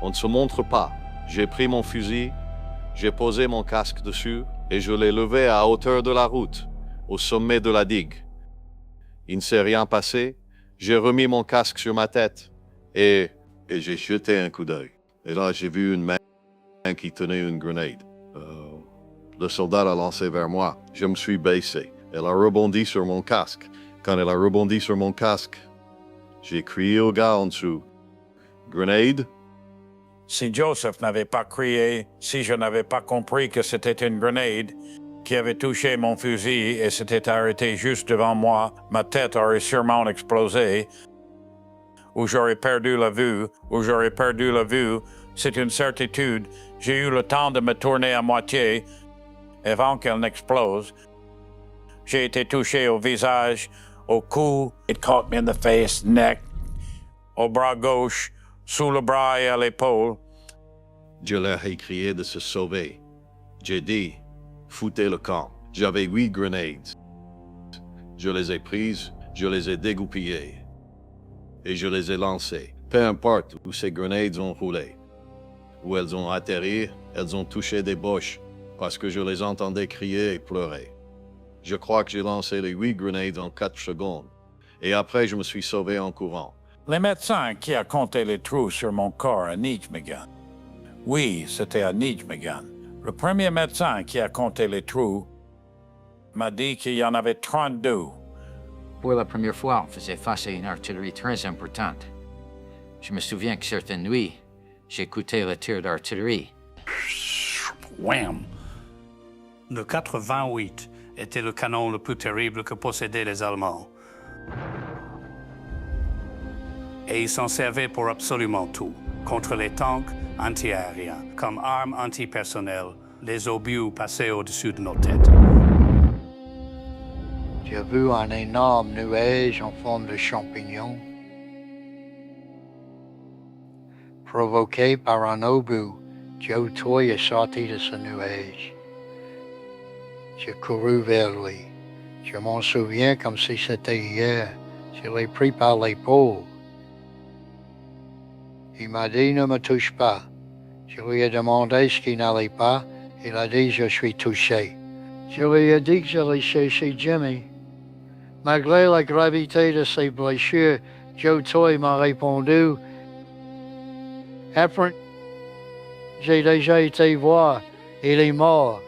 on ne se montre pas. J'ai pris mon fusil, j'ai posé mon casque dessus et je l'ai levé à hauteur de la route, au sommet de la digue. Il ne s'est rien passé. J'ai remis mon casque sur ma tête et j'ai jeté un coup d'œil. Et là, j'ai vu une main qui tenait une grenade. Le soldat l'a lancé vers moi. Je me suis baissé. Elle a rebondi sur mon casque. Quand elle a rebondi sur mon casque, j'ai crié au gars en dessous. Grenade? Si Joseph n'avait pas crié, si je n'avais pas compris que c'était une grenade qui avait touché mon fusil et s'était arrêté juste devant moi, ma tête aurait sûrement explosé, ou j'aurais perdu la vue, c'est une certitude. J'ai eu le temps de me tourner à moitié avant qu'elle n'explose. J'ai été touché au visage, au cou. It caught me in the face, neck, au bras gauche, sous le bras et à l'épaule. Je leur ai crié de se sauver. J'ai dit, foutez le camp. J'avais 8 grenades. Je les ai prises, je les ai dégoupillées. Et je les ai lancées. Peu importe où ces grenades ont roulé. Où elles ont atterri, elles ont touché des boches, parce que je les entendais crier et pleurer. Je crois que j'ai lancé les 8 grenades en 4 secondes. Et après, je me suis sauvé en courant. Les médecins qui ont compté les trous sur mon corps à Nijmegen. Oui, c'était à Nijmegen. Le premier médecin qui a compté les trous m'a dit qu'il y en avait 32. Pour la première fois, on faisait face à une artillerie très importante. Je me souviens que certaines nuits, j'écoutais le tir d'artillerie. Wham! Le 88 était le canon le plus terrible que possédaient les Allemands. Et ils s'en servaient pour absolument tout, contre les tanks antiaériens, comme armes antipersonnelles, les obus passaient au-dessus de nos têtes. J'ai vu un énorme nuage en forme de champignon, provoqué par un obus. Joe Toy est sorti de ce nuage. J'ai couru vers lui. Je m'en souviens comme si c'était hier. Je l'ai pris par l'épaule. Il m'a dit « Ne me touche pas ». Je lui ai demandé ce qui n'allait pas. Il a dit « Je suis touché ». Je lui ai dit que j'allais chercher Jimmy. Malgré la gravité de ses blessures, Joe Toy m'a répondu « Efren, j'ai déjà été voir. Il est mort. »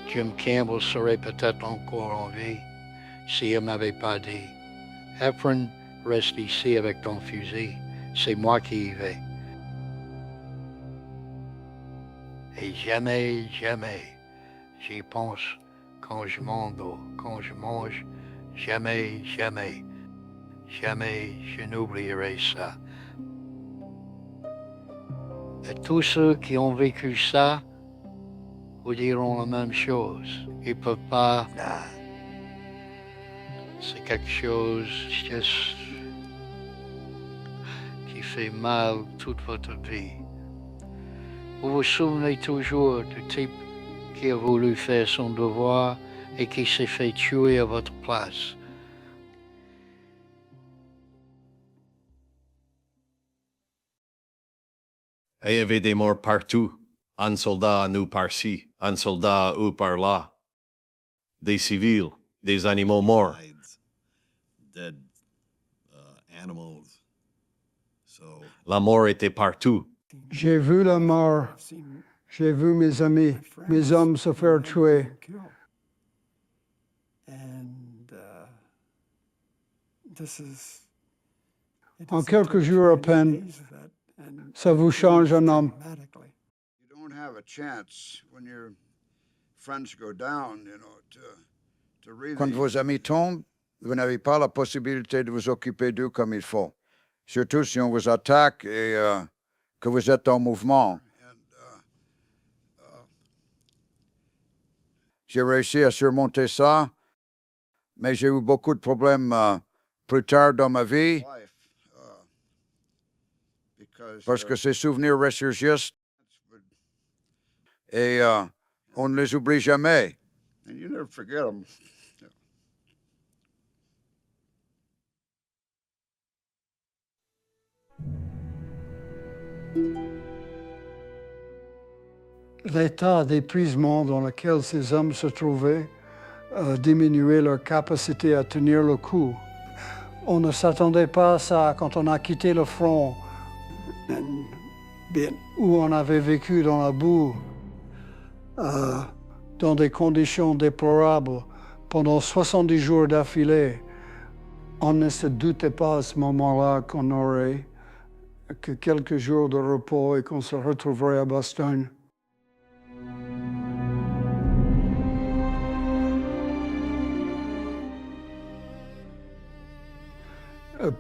Jim Campbell serait peut-être encore en vie s'il ne m'avait pas dit « Efren, reste ici avec ton fusil. C'est moi qui y vais. » Et jamais, jamais, j'y pense quand je m'endors, quand je mange. Jamais, jamais, jamais je n'oublierai ça. Et tous ceux qui ont vécu ça vous diront la même chose. Ils ne peuvent pas. C'est quelque chose juste qui fait mal toute votre vie. Vous vous souvenez toujours du type qui a voulu faire son devoir et qui s'est fait tuer à votre place. Et il y avait des morts partout. Un soldat à nous par-ci, un soldat à eux par-là. Des civils, des animaux morts. Dead animals. La mort était partout. J'ai vu la mort. J'ai vu mes amis, mes hommes se faire tuer. En quelques jours à peine, ça vous change un homme. You don't have a chance when your friends go down, you know, to really... Quand vos amis tombent, vous n'avez pas la possibilité de vous occuper d'eux comme il faut. Surtout si on vous attaque et que vous êtes en mouvement. J'ai réussi à surmonter ça, mais j'ai eu beaucoup de problèmes plus tard dans ma vie. Parce que ces souvenirs ressurgissent et on ne les oublie jamais. And you never forget them. L'état d'épuisement dans lequel ces hommes se trouvaient diminuait leur capacité à tenir le coup. On ne s'attendait pas à ça quand on a quitté le front, où on avait vécu dans la boue, dans des conditions déplorables pendant 70 jours d'affilée. On ne se doutait pas à ce moment-là qu'on n'aurait que quelques jours de repos et qu'on se retrouverait à Bastogne.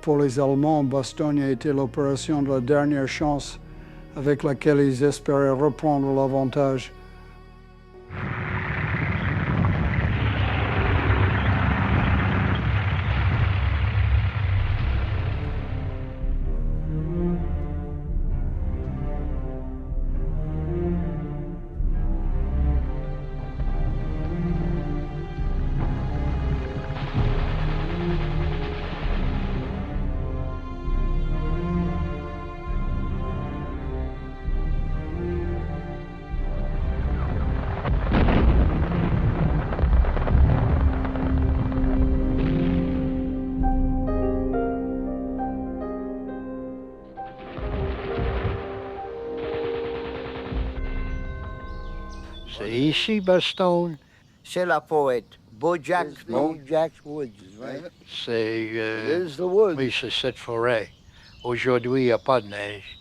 Pour les Allemands, Bastogne a été l'opération de la dernière chance avec laquelle ils espéraient reprendre l'avantage. C'est ici, Bastogne. C'est la poète. Bojack's Woods, right? C'est... oui, c'est cette forêt. Aujourd'hui, il n'y a pas de neige.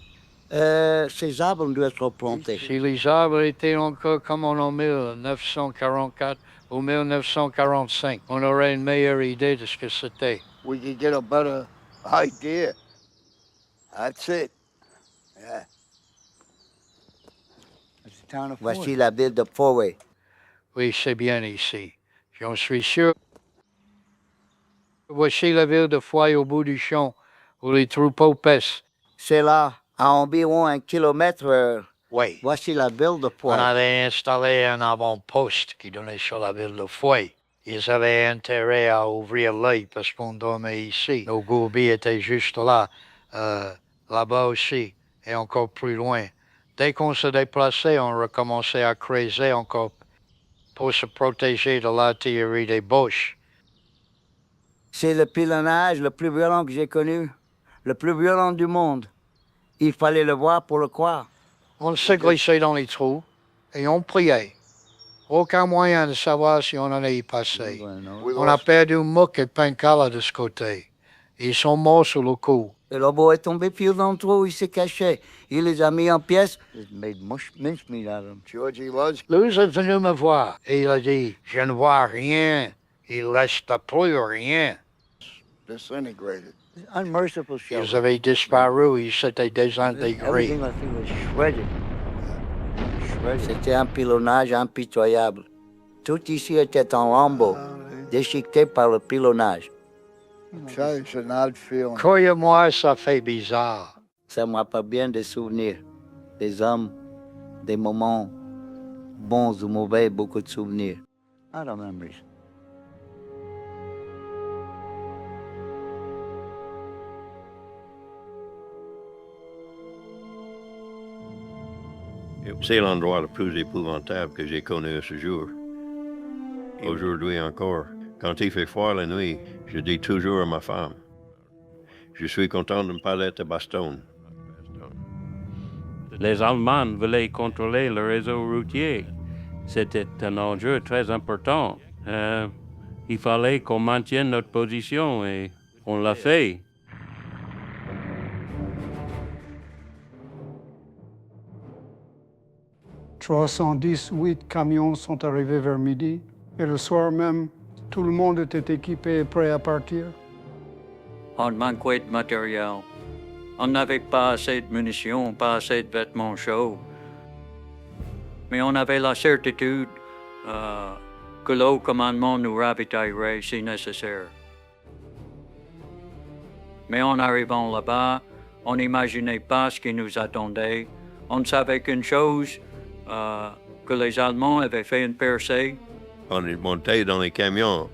Ces arbres doivent être plantés. Si les arbres étaient encore comme en 1944, ou 1945. On aurait une meilleure idée de ce que c'était. We could get a better idea. That's it. Yeah. Voici la ville de Foy. Oui, c'est bien ici. J'en suis sûr. Voici la ville de Foy au bout du champ, où les troupeaux paissent. C'est là, à environ 1 kilomètre. Oui. Voici la ville de Foy. On avait installé un avant-poste qui donnait sur la ville de Foy. Ils avaient intérêt à ouvrir l'œil parce qu'on dormait ici. Nos gourbies étaient juste là, là-bas aussi, et encore plus loin. Dès qu'on se déplaçait, on recommençait à creuser encore pour se protéger de l'artillerie des Boches. C'est le pilonnage le plus violent que j'ai connu, le plus violent du monde. Il fallait le voir pour le croire. On se glissait dans les trous et on priait. Aucun moyen de savoir si on allait y passer. On a perdu Mouk et Pancala de ce côté. Ils sont morts sur le coup. Le robot est tombé pile dans le trou, il s'est caché. Il les a mis en pièces. It made mincemeat out of them. Georgie was. Louis est venu me voir et il a dit, je ne vois rien. Il reste plus rien. Disintegrated. Unmerciful shell. Ils avaient disparu, ils s'étaient désintégrés. Everything was shredded. C'était un pilonnage impitoyable. Tout ici était en lambeaux, déchiqueté par le pilonnage. Croyez-moi, ça fait bizarre. Ça me rappelle bien des souvenirs, des hommes, des moments bons ou mauvais, beaucoup de souvenirs. A lot of memories. C'est l'endroit le plus épouvantable que j'ai connu à ce jour. Aujourd'hui encore, quand il fait froid la nuit, je dis toujours à ma femme, je suis content de ne pas être à Bastogne. Les Allemands voulaient contrôler le réseau routier. C'était un enjeu très important. Il fallait qu'on maintienne notre position et on l'a fait. « 318 camions sont arrivés vers midi et le soir même, tout le monde était équipé et prêt à partir. On manquait de matériel. On n'avait pas assez de munitions, pas assez de vêtements chauds. Mais on avait la certitude que le haut commandement nous ravitaillerait si nécessaire. Mais en arrivant là-bas, on n'imaginait pas ce qui nous attendait. On ne savait qu'une chose, que les Allemands avaient fait une percée. On est monté dans les camions.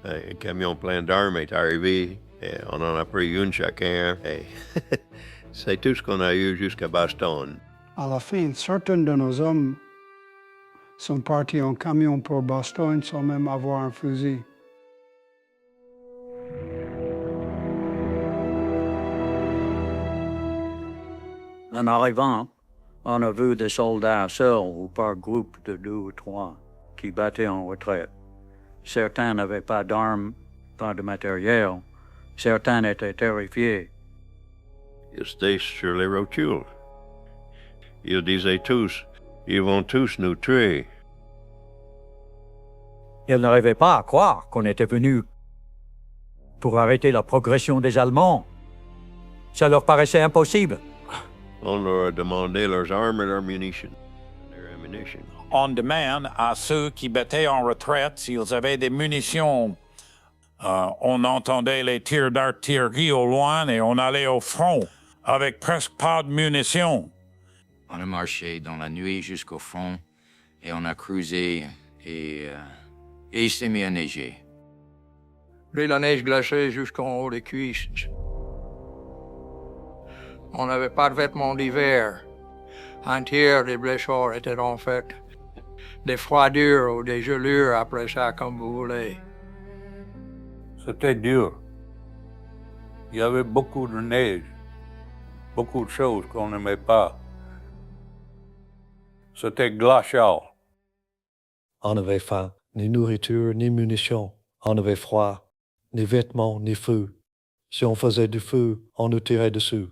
Un camion plein d'armes est arrivé. Et on en a pris une chacun. Et c'est tout ce qu'on a eu jusqu'à Bastogne. À la fin, certains de nos hommes sont partis en camion pour Bastogne sans même avoir un fusil. En arrivant, on a vu des soldats seuls ou par groupe de 2 ou 3 qui battaient en retraite. Certains n'avaient pas d'armes, pas de matériel. Certains étaient terrifiés. Ils étaient sur les rotules. Ils disaient tous, ils vont tous nous tuer. Ils n'arrivaient pas à croire qu'on était venu pour arrêter la progression des Allemands. Ça leur paraissait impossible. On leur a demandé leurs armes et leurs munitions. On demande à ceux qui battaient en retraite s'ils avaient des munitions. On entendait les tirs d'artillerie au loin et on allait au front avec presque pas de munitions. On a marché dans la nuit jusqu'au front et on a cruisé et il s'est mis à neiger. J'ai la neige glacée jusqu'en haut des cuisses. On n'avait pas de vêtements d'hiver. Un tiers des blessures étaient en fait des froidures ou des gelures, après ça, comme vous voulez. C'était dur. Il y avait beaucoup de neige, beaucoup de choses qu'on n'aimait pas. C'était glacial. On n'avait faim, ni nourriture, ni munitions. On avait froid, ni vêtements, ni feu. Si on faisait du feu, on nous tirait dessus.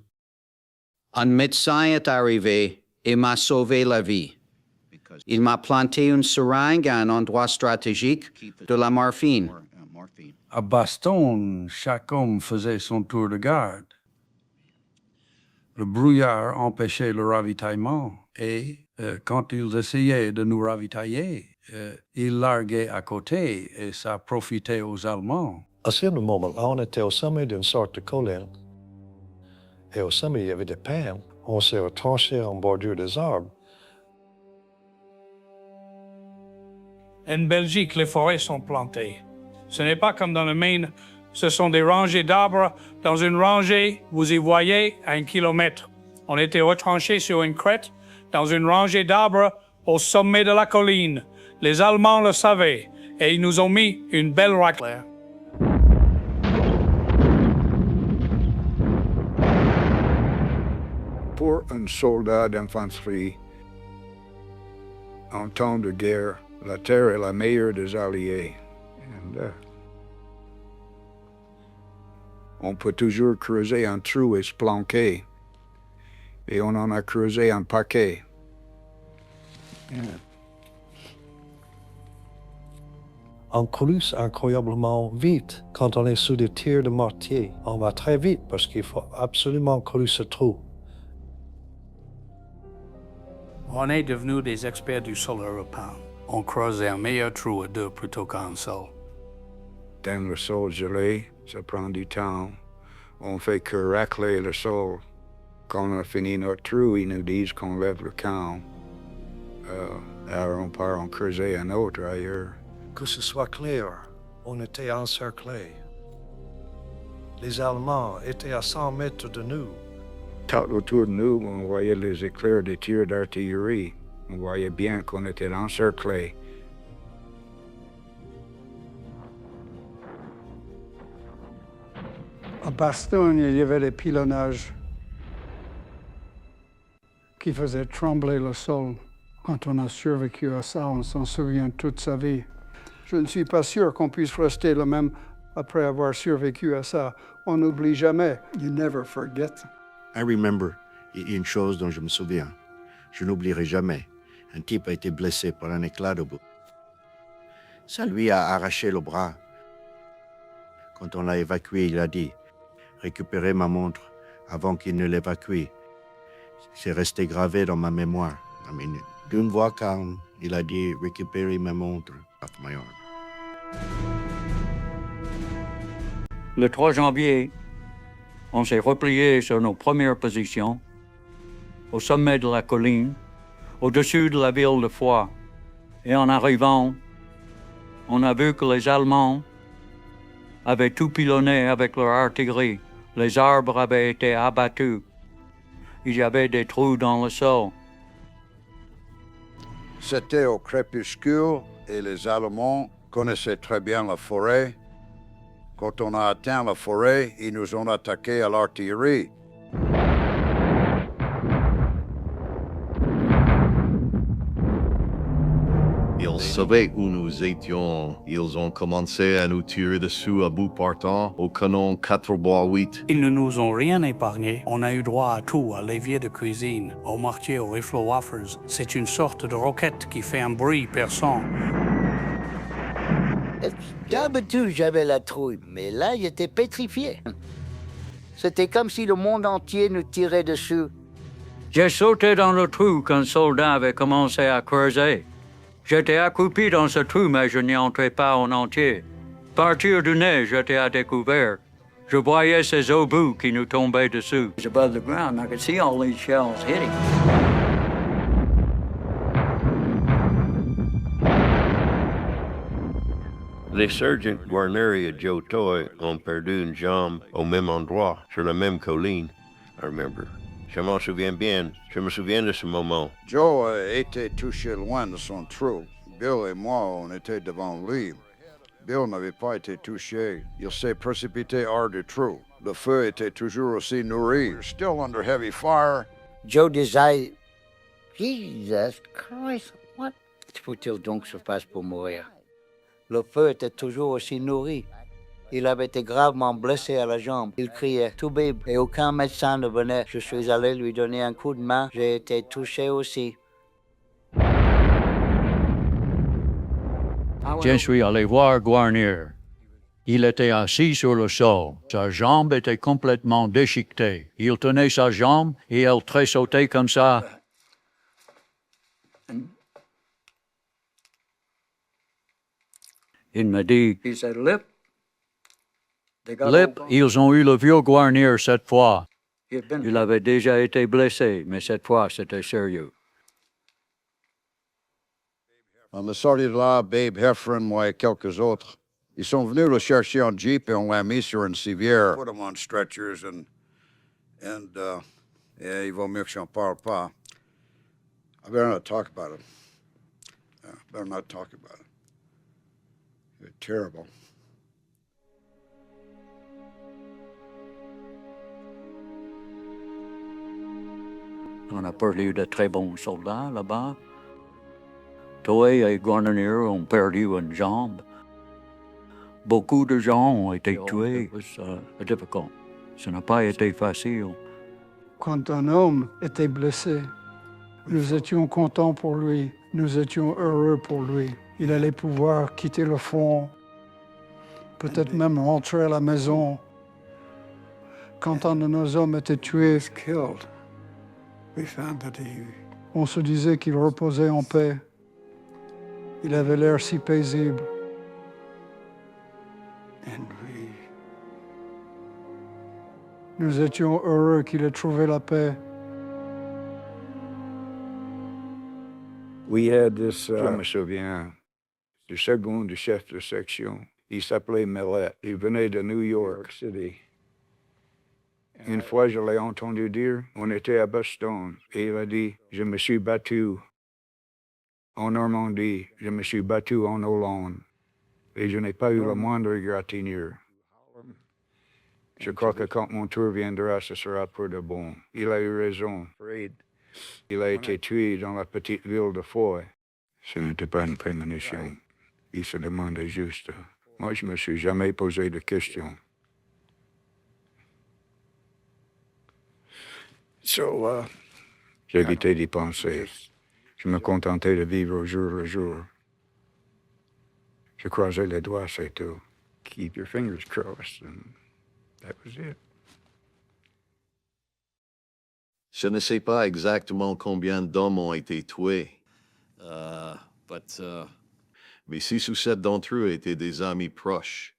Un médecin est arrivé et m'a sauvé la vie. Il m'a planté une seringue à un endroit stratégique de la morphine. À Bastogne, chaque homme faisait son tour de garde. Le brouillard empêchait le ravitaillement et quand ils essayaient de nous ravitailler, ils larguaient à côté et ça profitait aux Allemands. À ce moment-là, on était au sommet d'une sorte de colline. Et au sommet, il y avait des pins. On s'est retranché en bordure des arbres. En Belgique, les forêts sont plantées. Ce n'est pas comme dans le Maine, ce sont des rangées d'arbres. Dans une rangée, vous y voyez à 1 kilomètre. On était retranchés sur une crête, dans une rangée d'arbres au sommet de la colline. Les Allemands le savaient et ils nous ont mis une belle raclée. Pour un soldat d'infanterie, en temps de guerre, la terre est la meilleure des alliés. On peut toujours creuser un trou et se planquer. Et on en a creusé un paquet. On coulisse incroyablement vite. Quand on est sous des tirs de mortier, on va très vite parce qu'il faut absolument couler ce trou. On est devenus des experts du sol européen. On creusait un meilleur trou à deux plutôt qu'un seul. Dans le sol gelé, ça prend du temps. On fait que racler le sol. Quand on a fini notre trou, ils nous disent qu'on lève le camp. Alors on part en creuser un autre ailleurs. Que ce soit clair, on était encerclés. Les Allemands étaient à 100 mètres de nous. Tout autour de nous, on voyait les éclairs des tirs d'artillerie. On voyait bien qu'on était encerclés. À Bastogne, il y avait des pilonnages qui faisaient trembler le sol. Quand on a survécu à ça, on s'en souvient toute sa vie. Je ne suis pas sûr qu'on puisse rester le même après avoir survécu à ça. On n'oublie jamais. You never forget. I remember, il y a une chose dont je me souviens. Je n'oublierai jamais. Un type a été blessé par un éclat de boue. Ça lui a arraché le bras. Quand on l'a évacué, il a dit « Récupérez ma montre avant qu'il ne l'évacue. » C'est resté gravé dans ma mémoire. D'une voix calme, il a dit « Récupérez ma montre off my arm. » Le 3 janvier, on s'est replié sur nos premières positions, au sommet de la colline, au-dessus de la ville de Foix. Et en arrivant, on a vu que les Allemands avaient tout pilonné avec leur artillerie. Les arbres avaient été abattus. Il y avait des trous dans le sol. C'était au crépuscule et les Allemands connaissaient très bien la forêt. Quand on a atteint la forêt, ils nous ont attaqués à l'artillerie. Ils savaient où nous étions. Ils ont commencé à nous tirer dessus à bout portant, au canon 4x8. Ils ne nous ont rien épargné. On a eu droit à tout, à l'évier de cuisine, au mortier, au rifle Waffers. C'est une sorte de roquette qui fait un bruit perçant. D'habitude, j'avais la trouille, mais là, j'étais pétrifié. C'était comme si le monde entier nous tirait dessus. J'ai sauté dans le trou qu'un soldat avait commencé à creuser. J'étais accroupi dans ce trou, mais je n'y entrais pas en entier. Partir du nez, j'étais à découvert. Je voyais ces obus qui nous tombaient dessus. Above the ground, I could see all these shells hitting. Les sergents Guarneri et Joe Toy ont perdu une jambe au même endroit, sur la même colline, I remember. Je m'en souviens bien, je me souviens de ce moment. Joe a été touché loin de son trou. Bill et moi, on était devant lui. Bill n'avait pas été touché. Il s'est précipité hors du trou. Le feu était toujours aussi nourri. Still under heavy fire. Joe disait, Jesus Christ, what faut-il donc se fasse pour mourir? Le feu était toujours aussi nourri. Il avait été gravement blessé à la jambe. Il criait tout bébé et aucun médecin ne venait. Je suis allé lui donner un coup de main. J'ai été touché aussi. Je suis allé voir Guarnier. Il était assis sur le sol. Sa jambe était complètement déchiquetée. Il tenait sa jambe et elle tressautait comme ça. Il m'a dit, He said, Lip. They got Lip, all gone. ils ont eu le vieux Guarnier cette fois. He had been Il avait déjà été blessé, mais cette fois, c'était sérieux. On est sorti de là, Babe Heffron, moi et quelques autres. Ils sont venus le chercher en Jeep et on l'a mis sur une civière. Put him on stretchers and yeah, il vaut mieux que j'en parle pas. I better not talk about it. Yeah, better not talk about it. They're terrible. On a perdu de très bons soldats là-bas. Toi et Guarnier ont perdu une jambe. Beaucoup de gens ont été tués. It was difficult. Ce n'a pas été facile. Quand un homme était blessé, nous étions contents pour lui, nous étions heureux pour lui. Il allait pouvoir quitter le front, peut-être même rentrer à la maison. Quand un de nos hommes était tué, on se disait qu'il reposait en paix. Il avait l'air si paisible. Nous étions heureux qu'il ait trouvé la paix. We had this, je me souviens, le second du chef de section. Il s'appelait Millette. Il venait de New York City. Une fois, je l'ai entendu dire, on était à Boston, et il a dit, je me suis battu en Normandie, je me suis battu en Hollande, et je n'ai pas eu la moindre égratignure. Je crois que quand mon tour viendra, ce sera pour de bon. Il a eu raison. Il a été tué dans la petite ville de Foy. Ce n'était pas une prémonition. Il se demandait juste. Moi, je me suis jamais posé de questions. J'ai évité d'y penser. Je me contentais de vivre au jour le jour. Je croisais les doigts, c'est tout. Keep your fingers crossed, and that was it. Je ne sais pas exactement combien d'hommes ont été tués. Mais 6 ou 7 d'entre eux étaient des amis proches.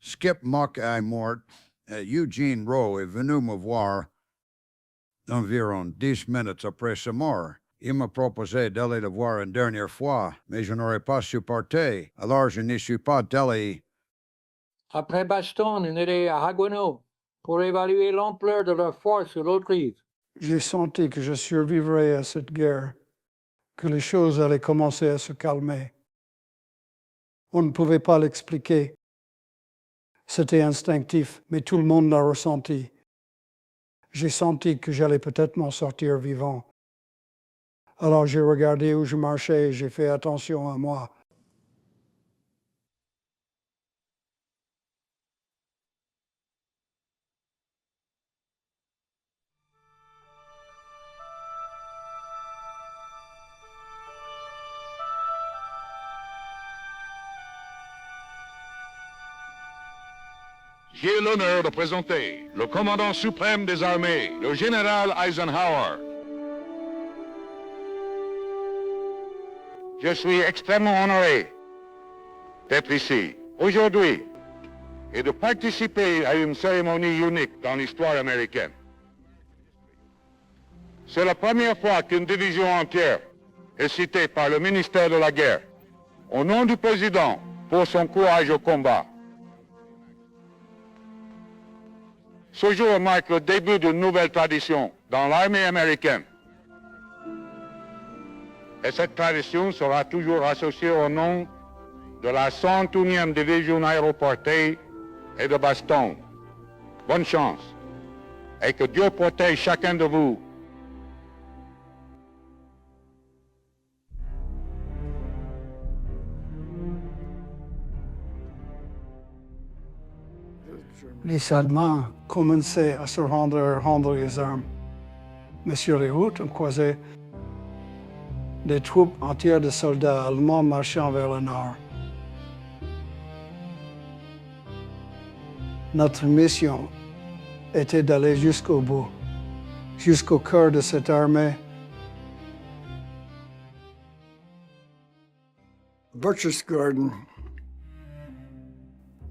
Skip Mock est mort. Eugene Rowe est venu me voir environ 10 minutes après sa mort. Il m'a proposé d'aller le voir une dernière fois, mais je n'aurais pas supporté. Alors je n'y suis pas allé. Après Baston, on était à Haguenau pour évaluer l'ampleur de leur force sur l'autre rive. J'ai senti que je survivrais à cette guerre, que les choses allaient commencer à se calmer. On ne pouvait pas l'expliquer. C'était instinctif, mais tout le monde l'a ressenti. J'ai senti que j'allais peut-être m'en sortir vivant. Alors j'ai regardé où je marchais et j'ai fait attention à moi. J'ai l'honneur de présenter le commandant suprême des armées, le général Eisenhower. Je suis extrêmement honoré d'être ici aujourd'hui et de participer à une cérémonie unique dans l'histoire américaine. C'est la première fois qu'une division entière est citée par le ministère de la Guerre au nom du président pour son courage au combat. Ce jour marque le début d'une nouvelle tradition dans l'armée américaine. Et cette tradition sera toujours associée au nom de la 101e division aéroportée et de Baston. Bonne chance et que Dieu protège chacun de vous. Les Allemands commençaient à se rendre les armes. Mais sur les routes, on croisait des troupes entières de soldats allemands marchant vers le nord. Notre mission était d'aller jusqu'au bout, jusqu'au cœur de cette armée. Berchtesgaden,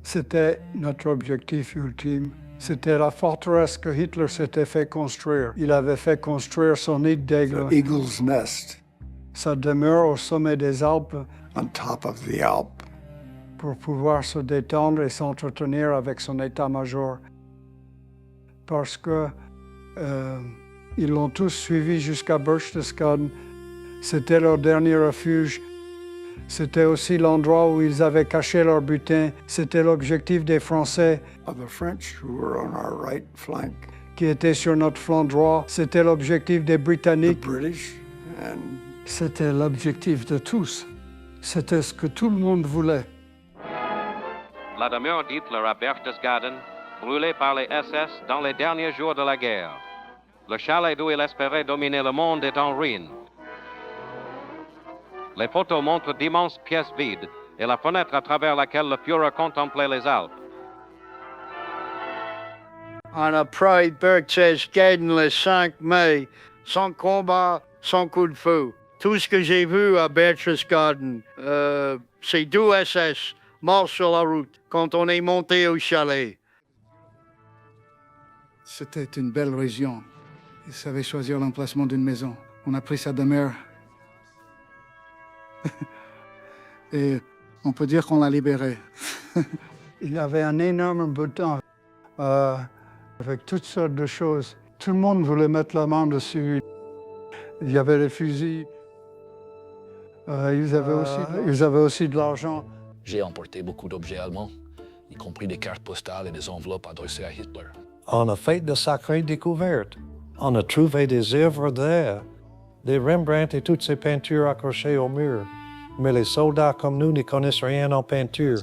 c'était notre objectif ultime. C'était la forteresse que Hitler s'était fait construire. Il avait fait construire son nid d'aigle. Eagle's Nest. Sa demeure au sommet des Alpes. On top of the Alps. Pour pouvoir se détendre et s'entretenir avec son état-major. Parce que ils l'ont tous suivi jusqu'à Berchtesgaden. C'était leur dernier refuge. C'était aussi l'endroit où ils avaient caché leur butin. C'était l'objectif des Français. The French who were on our right flank. Qui étaient sur notre flanc droit. C'était l'objectif des Britanniques. The British and... C'était l'objectif de tous. C'était ce que tout le monde voulait. La demeure d'Hitler à Berchtesgaden, brûlée par les SS dans les derniers jours de la guerre. Le chalet d'où il espérait dominer le monde est en ruine. Les photos montrent d'immenses pièces vides et la fenêtre à travers laquelle le Führer contemplait les Alpes. On a pris Berchtesgaden le 5 mai, sans combat, sans coup de feu. Tout ce que j'ai vu à Berchtesgaden, c'est 2 SS morts sur la route quand on est monté au chalet. C'était une belle région. Ils savaient choisir l'emplacement d'une maison. On a pris sa demeure. Et on peut dire qu'on l'a libéré. Il y avait un énorme bouton avec toutes sortes de choses. Tout le monde voulait mettre la main dessus. Il y avait des fusils. Ils avaient aussi de l'argent. J'ai emporté beaucoup d'objets allemands, y compris des cartes postales et des enveloppes adressées à Hitler. On a fait de sacrées découvertes. On a trouvé des œuvres d'art, des Rembrandt et toutes ces peintures accrochées au mur. Mais les soldats comme nous ne connaissent rien en peinture.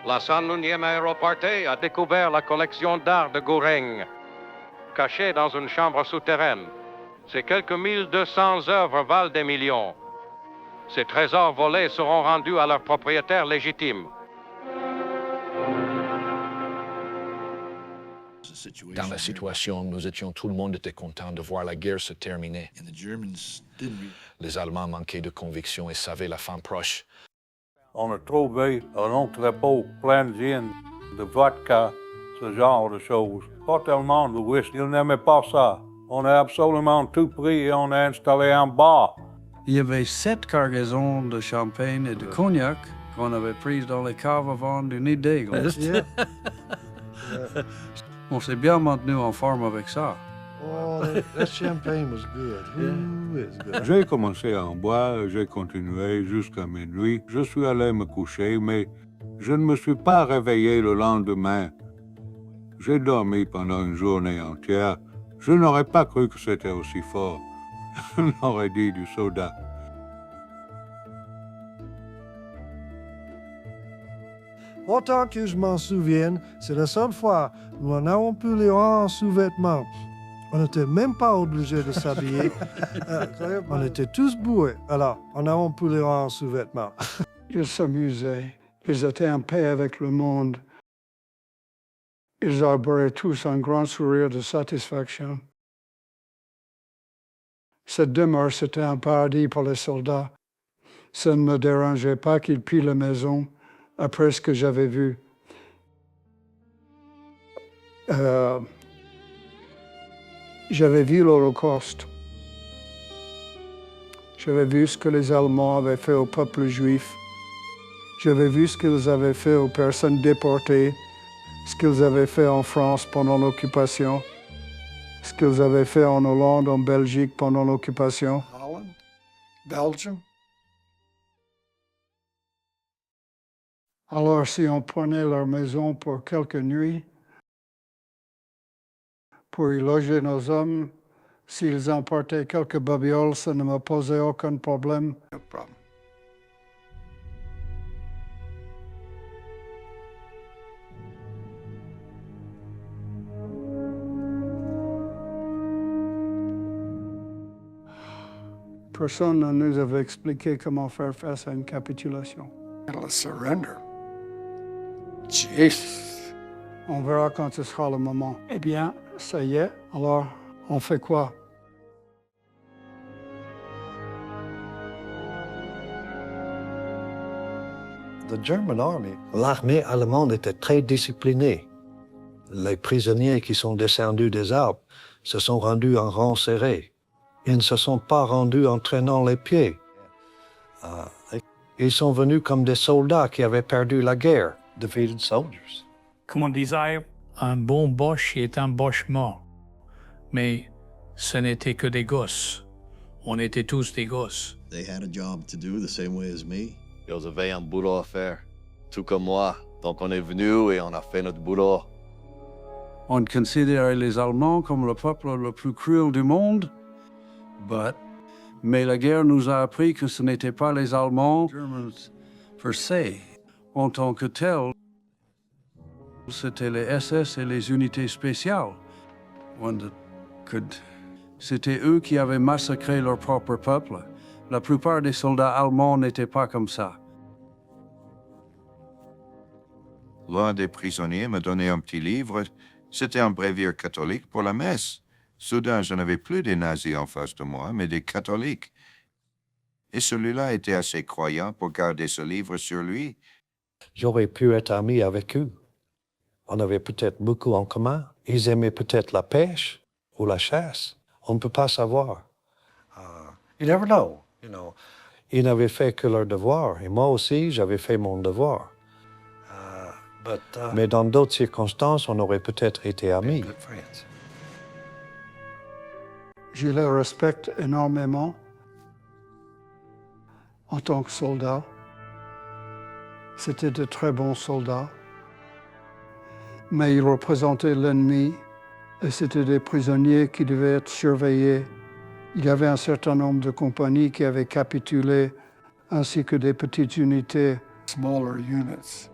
La 101e Aéroportée a découvert la collection d'art de Goering, cachée dans une chambre souterraine. Ces quelques 1200 œuvres valent des millions. Ces trésors volés seront rendus à leurs propriétaires légitimes. Dans la situation, nous étions, tout le monde était content de voir la guerre se terminer. Les Allemands manquaient de conviction et savaient la fin proche. On a trouvé un entrepôt plein de gin, de vodka, ce genre de choses. Pas tellement de whisky, ils n'aimaient pas ça. On a absolument tout pris et on a installé un bar. Il y avait 7 cargaisons de champagne et de cognac qu'on avait prises dans les caves avant du nid d'aigle. On s'est bien maintenu en forme avec ça. Oh, that champagne was good. Ooh, it's good. J'ai commencé à en boire, j'ai continué jusqu'à minuit. Je suis allé me coucher, mais je ne me suis pas réveillé le lendemain. J'ai dormi pendant une journée entière. Je n'aurais pas cru que c'était aussi fort. Je l'aurais dit du soda. Autant que je m'en souvienne, c'est la seule fois où on a pu les rendre en sous-vêtements. On n'était même pas obligé de s'habiller. On était tous boués. Alors, on a pu les rendre en sous-vêtements. Ils s'amusaient. Ils étaient en paix avec le monde. Ils arboraient tous un grand sourire de satisfaction. Cette demeure, c'était un paradis pour les soldats. Ça ne me dérangeait pas qu'ils pillent la maison après ce que j'avais vu. J'avais vu l'Holocauste. J'avais vu ce que les Allemands avaient fait au peuple juif. J'avais vu ce qu'ils avaient fait aux personnes déportées, ce qu'ils avaient fait en France pendant l'occupation, ce qu'ils avaient fait en Hollande, en Belgique pendant l'occupation. Holland? Belgium? Alors, si on prenait leur maison pour quelques nuits, pour y loger nos hommes, s'ils emportaient quelques babioles, ça ne me posait aucun problème. No problem. Personne ne nous avait expliqué comment faire face à une capitulation. Le surrender. Jesus. On verra quand ce sera le moment. Eh bien, ça y est. Alors, on fait quoi? L'armée allemande était très disciplinée. Les prisonniers qui sont descendus des Alpes se sont rendus en rang serré. Ils ne se sont pas rendus en traînant les pieds. Ils sont venus comme des soldats qui avaient perdu la guerre. Defeated soldiers. Comme on disait, un bon Boche est un Boche mort. Mais ce n'était que des gosses. On était tous des gosses. They had a job to do the same way as me. Ils avaient un boulot à faire, tout comme moi. Donc on est venu et on a fait notre boulot. On considérait les Allemands comme le peuple le plus cruel du monde, mais la guerre nous a appris que ce n'était pas les Allemands, Germans per se. En tant que tels, c'était les SS et les unités spéciales. C'était eux qui avaient massacré leur propre peuple. La plupart des soldats allemands n'étaient pas comme ça. L'un des prisonniers m'a donné un petit livre. C'était un bréviaire catholique pour la messe. Soudain, je n'avais plus des nazis en face de moi, mais des catholiques. Et celui-là était assez croyant pour garder ce livre sur lui. J'aurais pu être ami avec eux. On avait peut-être beaucoup en commun. Ils aimaient peut-être la pêche ou la chasse. On ne peut pas savoir. You never know, you know. Ils n'avaient fait que leur devoir, et moi aussi, j'avais fait mon devoir. Mais dans d'autres circonstances, on aurait peut-être été amis. Je les respecte énormément en tant que soldat. C'était de très bons soldats, mais ils représentaient l'ennemi et c'était des prisonniers qui devaient être surveillés. Il y avait un certain nombre de compagnies qui avaient capitulé, ainsi que des petites unités. Smaller units.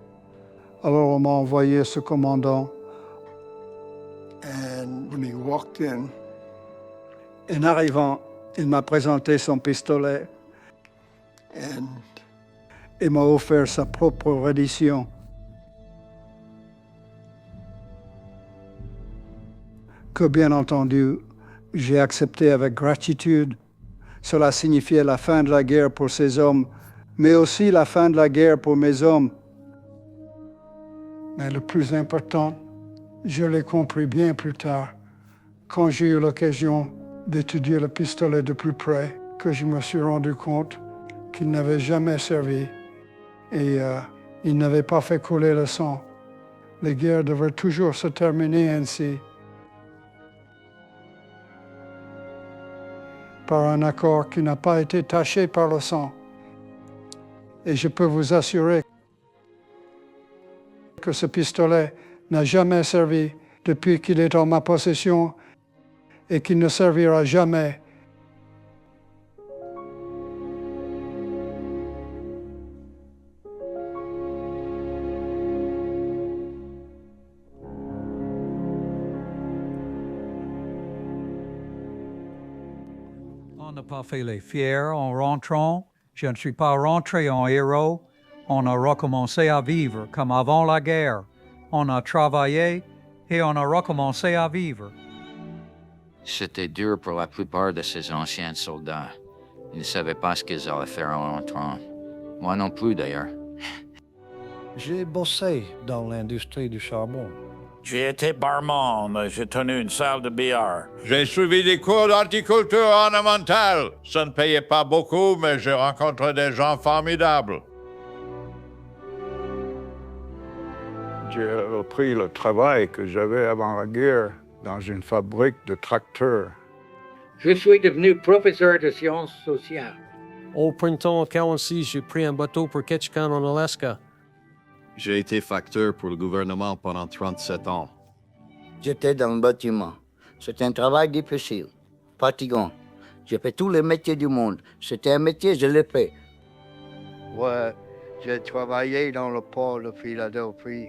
Alors on m'a envoyé ce commandant. And when he walked in, En arrivant, il m'a présenté son pistolet et m'a offert sa propre reddition. Que bien entendu, j'ai accepté avec gratitude. Cela signifiait la fin de la guerre pour ces hommes, mais aussi la fin de la guerre pour mes hommes. Mais le plus important, je l'ai compris bien plus tard, quand j'ai eu l'occasion d'étudier le pistolet de plus près, que je me suis rendu compte qu'il n'avait jamais servi et il n'avait pas fait couler le sang. Les guerres devraient toujours se terminer ainsi, par un accord qui n'a pas été taché par le sang. Et je peux vous assurer que ce pistolet n'a jamais servi depuis qu'il est en ma possession et qu'il ne servira jamais. On n'a pas fait les fiers en rentrant. Je ne suis pas rentré en héros. On a recommencé à vivre comme avant la guerre. On a travaillé et on a recommencé à vivre. C'était dur pour la plupart de ces anciens soldats. Ils ne savaient pas ce qu'ils allaient faire en rentrant. Moi non plus, d'ailleurs. J'ai bossé dans l'industrie du charbon. J'ai été barman, j'ai tenu une salle de billard. J'ai suivi des cours d'horticulture ornementale. Ça ne payait pas beaucoup, mais j'ai rencontré des gens formidables. J'ai repris le travail que j'avais avant la guerre dans une fabrique de tracteurs. Je suis devenu professeur de sciences sociales. Au printemps 1946, j'ai pris un bateau pour Ketchikan en Alaska. J'ai été facteur pour le gouvernement pendant 37 ans. J'étais dans le bâtiment. C'était un travail difficile, fatigant. J'ai fait tous les métiers du monde. C'était un métier, je l'ai fait. Ouais, j'ai travaillé dans le port de Philadelphie.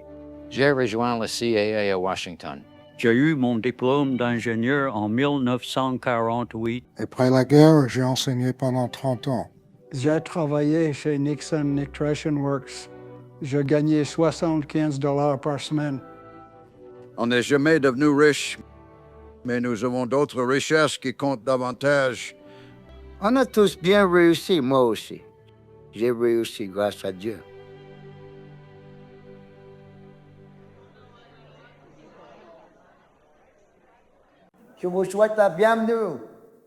J'ai rejoint le CIA à Washington. J'ai eu mon diplôme d'ingénieur en 1948. Après la guerre, j'ai enseigné pendant 30 ans. J'ai travaillé chez Nixon Nitration Works. Je gagnais 75 $ par semaine. On n'est jamais devenu riche, mais nous avons d'autres richesses qui comptent davantage. On a tous bien réussi, moi aussi. J'ai réussi grâce à Dieu. Je vous souhaite la bienvenue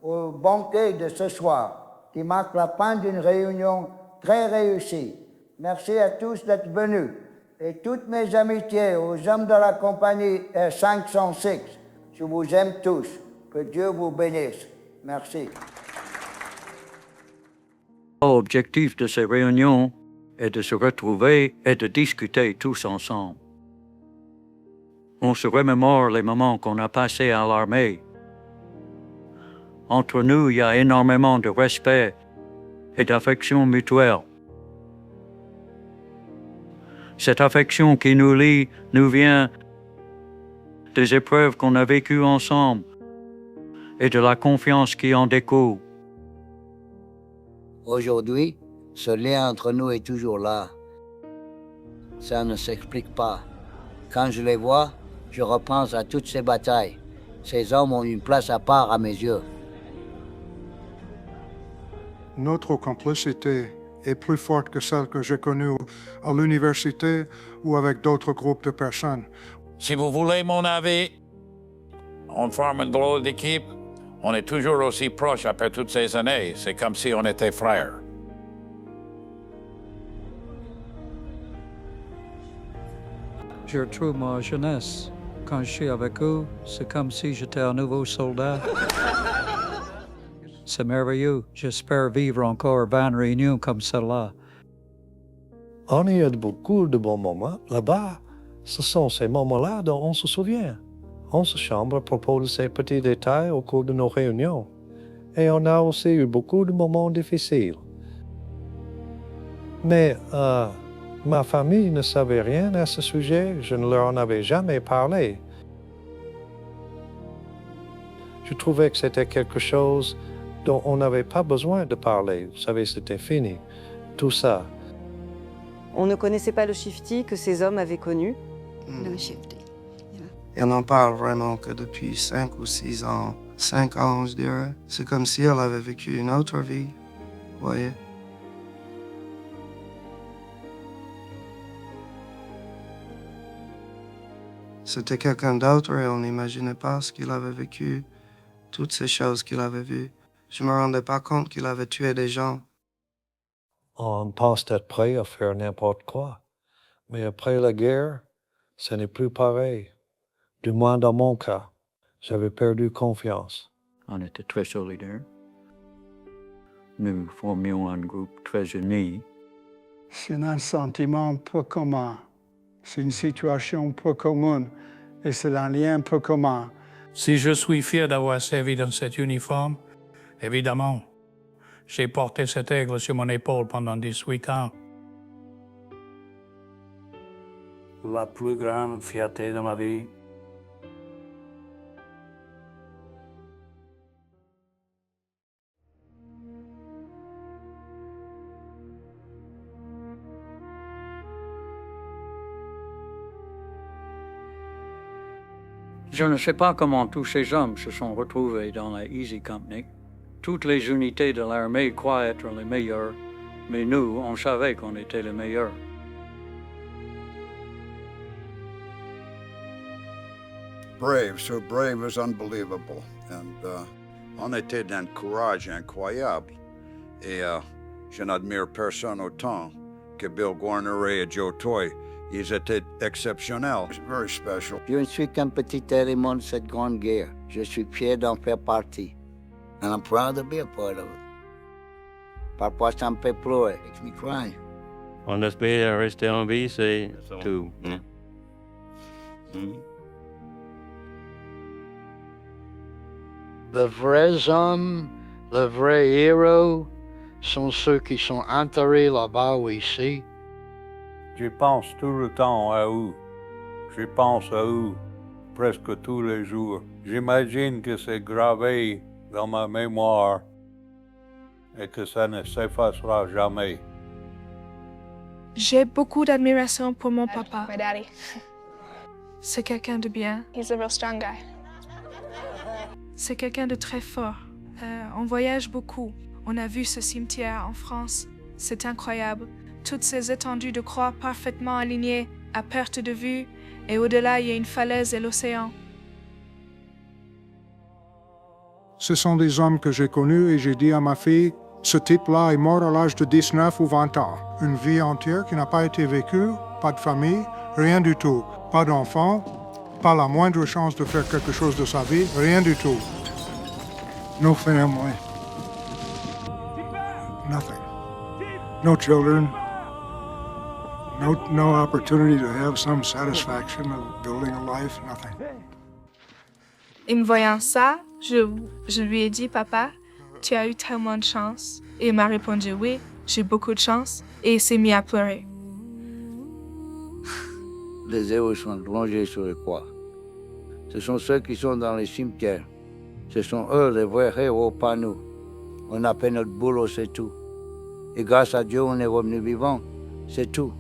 au banquet de ce soir, qui marque la fin d'une réunion très réussie. Merci à tous d'être venus. Et toutes mes amitiés aux hommes de la compagnie Air 506. Je vous aime tous. Que Dieu vous bénisse. Merci. L'objectif de ces réunions est de se retrouver et de discuter tous ensemble. On se remémore les moments qu'on a passés à l'armée. Entre nous, il y a énormément de respect et d'affection mutuelle. Cette affection qui nous lie nous vient des épreuves qu'on a vécues ensemble et de la confiance qui en découle. Aujourd'hui, ce lien entre nous est toujours là. Ça ne s'explique pas. Quand je les vois, je repense à toutes ces batailles. Ces hommes ont une place à part à mes yeux. Notre complicité est plus forte que celle que j'ai connue à l'université ou avec d'autres groupes de personnes. Si vous voulez mon avis, on forme une drôle d'équipe. On est toujours aussi proches après toutes ces années. C'est comme si on était frères. Je retrouve ma jeunesse. Quand je suis avec eux, c'est comme si j'étais un nouveau soldat. C'est merveilleux. J'espère vivre encore 20 réunions comme celle-là. On y a beaucoup de bons moments là-bas. Ce sont ces moments-là dont on se souvient. On se chambre à propos de ces petits détails au cours de nos réunions. Et on a aussi eu beaucoup de moments difficiles. Mais ma famille ne savait rien à ce sujet. Je ne leur en avais jamais parlé. Je trouvais que c'était quelque chose dont on n'avait pas besoin de parler. Vous savez, c'était fini. Tout ça. On ne connaissait pas le Shifty que ces hommes avaient connu. Le Shifty. Et on n'en parle vraiment que depuis 5 ou 6 ans. 5 ans, je dirais. C'est comme si elle avait vécu une autre vie. Vous voyez? C'était quelqu'un d'autre et on n'imaginait pas ce qu'il avait vécu, toutes ces choses qu'il avait vues. Je me rendais pas compte qu'il avait tué des gens. On pense être prêt à faire n'importe quoi. Mais après la guerre, ce n'est plus pareil. Du moins dans mon cas, j'avais perdu confiance. On était très solidaires. Nous formions un groupe très uni. C'est un sentiment peu commun. C'est une situation peu commune et c'est un lien peu commun. Si je suis fier d'avoir servi dans cet uniforme, évidemment, j'ai porté cet aigle sur mon épaule pendant 18 ans. La plus grande fierté de ma vie. Je ne sais pas comment tous ces hommes se sont retrouvés dans la Easy Company. Toutes les unités de l'armée croient être les meilleures, mais nous, on savait qu'on était les meilleurs. Brave, so brave is unbelievable. And on était d'un courage incroyable. Et je n'admire personne autant que Bill Guarneret et Joe Toy. Ils étaient exceptionnels. Very special. Je ne suis qu'un petit élément de cette grande guerre. Je suis fier d'en faire partie. And I'm proud to be a part of it. Parfois, ça me fait pleurer. It makes me cry. On espère rester en vie, c'est tout. Les vrais hommes, les vrais héros sont ceux qui sont enterrés là-bas ou ici. Je pense tout le temps à eux. Je pense à eux presque tous les jours. J'imagine que c'est gravé dans ma mémoire et que ça ne s'effacera jamais. J'ai beaucoup d'admiration pour mon papa. My daddy. C'est quelqu'un de bien. He's a real strong guy. C'est quelqu'un de très fort. On voyage beaucoup. On a vu ce cimetière en France. C'est incroyable. Toutes ces étendues de croix parfaitement alignées, à perte de vue, et au-delà, il y a une falaise et l'océan. Ce sont des hommes que j'ai connus et j'ai dit à ma fille, ce type-là est mort à l'âge de 19 ou 20 ans. Une vie entière qui n'a pas été vécue, pas de famille, rien du tout. Pas d'enfant, pas la moindre chance de faire quelque chose de sa vie, rien du tout. No family. Nothing. No children. No opportunity to have some satisfaction of building a life, nothing. Et me voyant ça, je lui ai dit, papa, tu as eu tellement de chance. Et il m'a répondu, oui, j'ai beaucoup de chance. Et il s'est mis à pleurer. Les héros sont rongés sur les croix. Ce sont ceux qui sont dans les cimetières. Ce sont eux les vrais héros, pas nous. On a fait notre boulot, c'est tout. Et grâce à Dieu, on est revenu vivant, c'est tout.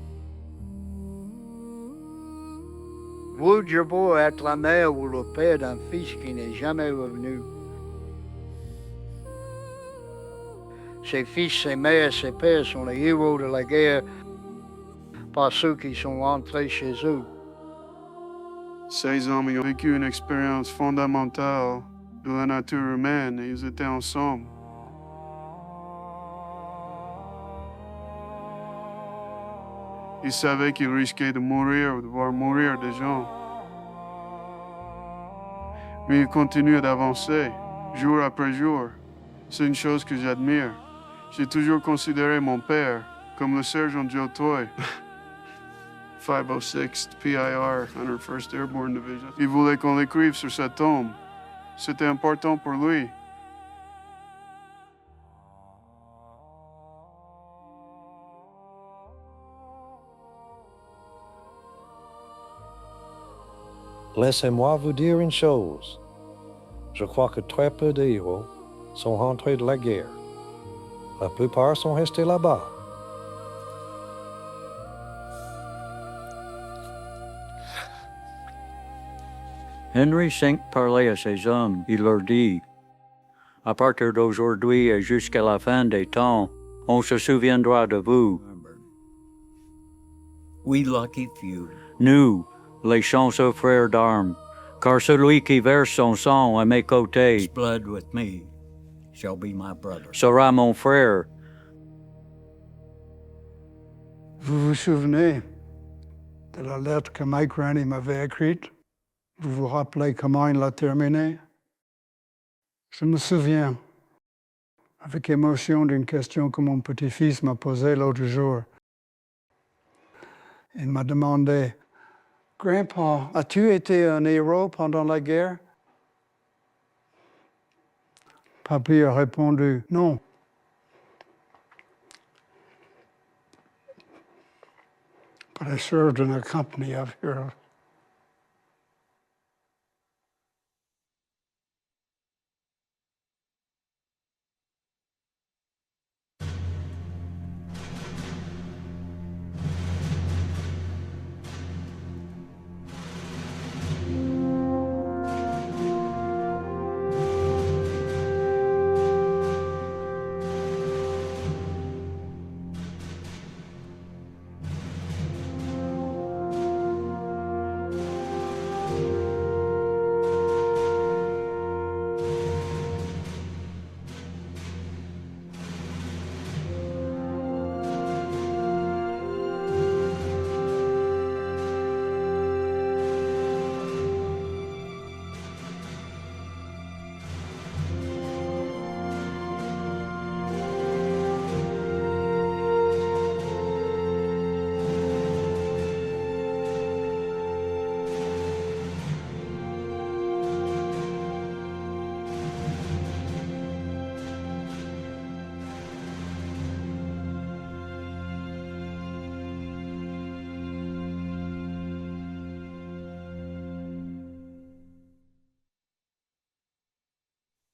Vous, je peux être la mère ou le père d'un fils qui n'est jamais revenu. Ses fils, ses mères, ses pères sont les héros de la guerre par ceux qui sont rentrés chez eux. Ces hommes ont vécu une expérience fondamentale de la nature humaine et ils étaient ensemble. Ils savaient qu'ils risquaient de mourir ou de voir mourir des gens. Mais ils continuaient d'avancer, jour après jour. C'est une chose que j'admire. J'ai toujours considéré mon père comme le sergent Joe Toy. 506th PIR, 101st Airborne Division. Il voulait qu'on l'écrive sur sa tombe. C'était important pour lui. Laissez-moi vous dire une chose. Je crois que très peu de héros sont rentrés de la guerre. La plupart sont restés là-bas. Henry V parlait à ses hommes. Il leur dit, « À partir d'aujourd'hui et jusqu'à la fin des temps, on se souviendra de vous. We lucky few. Nous, les chanceux frères d'armes, car celui qui verse son sang à mes côtés blood with me shall be my brother. Sera mon frère. » Vous vous souvenez de la lettre que Mike Rennie m'avait écrite? Vous vous rappelez comment il l'a terminée? Je me souviens, avec émotion, d'une question que mon petit-fils m'a posée l'autre jour. Il m'a demandé, « Grandpa, as-tu été un héros pendant la guerre? » Papy a répondu, « Non. » But I served in a company of heroes.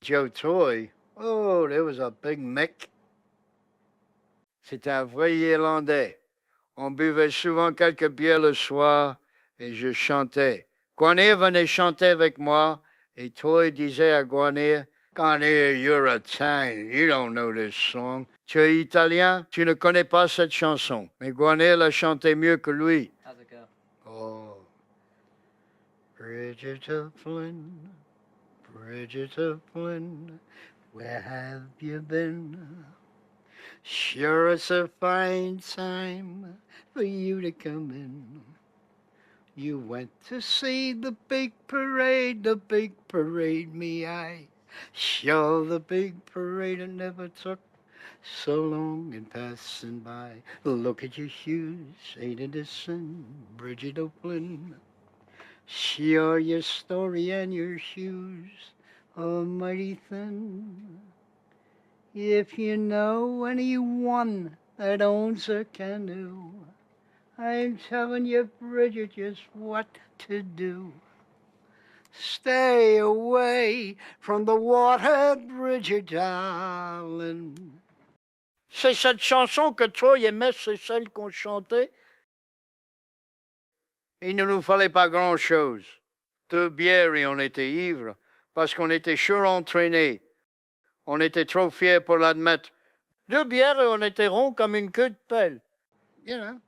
Joe Toy, oh, there was a big mec. C'était un vrai Irlandais. On buvait souvent quelques bières le soir et je chantais. Guanir venait chanter avec moi et Toy disait à Guanir, Guanir, you're a tang, you don't know this song. Tu es italien, tu ne connais pas cette chanson. Mais Guanir la chantait mieux que lui. Oh. Bridget of Flynn, Bridget of Flynn, where have you been? Sure, it's a fine time for you to come in. You went to see the big parade, me eye. Sure, the big parade it never took so long in passing by. Look at your shoes, ain't it a sin, Bridget O'Flynn? Sure, your story and your shoes are mighty thin. If you know anyone that owns a canoe, I'm telling you, Bridget, just what to do. Stay away from the water, Bridget, darling. C'est cette chanson que toi aimais, c'est celle qu'on chantait. Il ne nous fallait pas grand-chose. 2 bières et on était ivres, parce qu'on était surentraînés. On était trop fiers pour l'admettre. 2 bières et on était rond comme une queue de pelle. You know.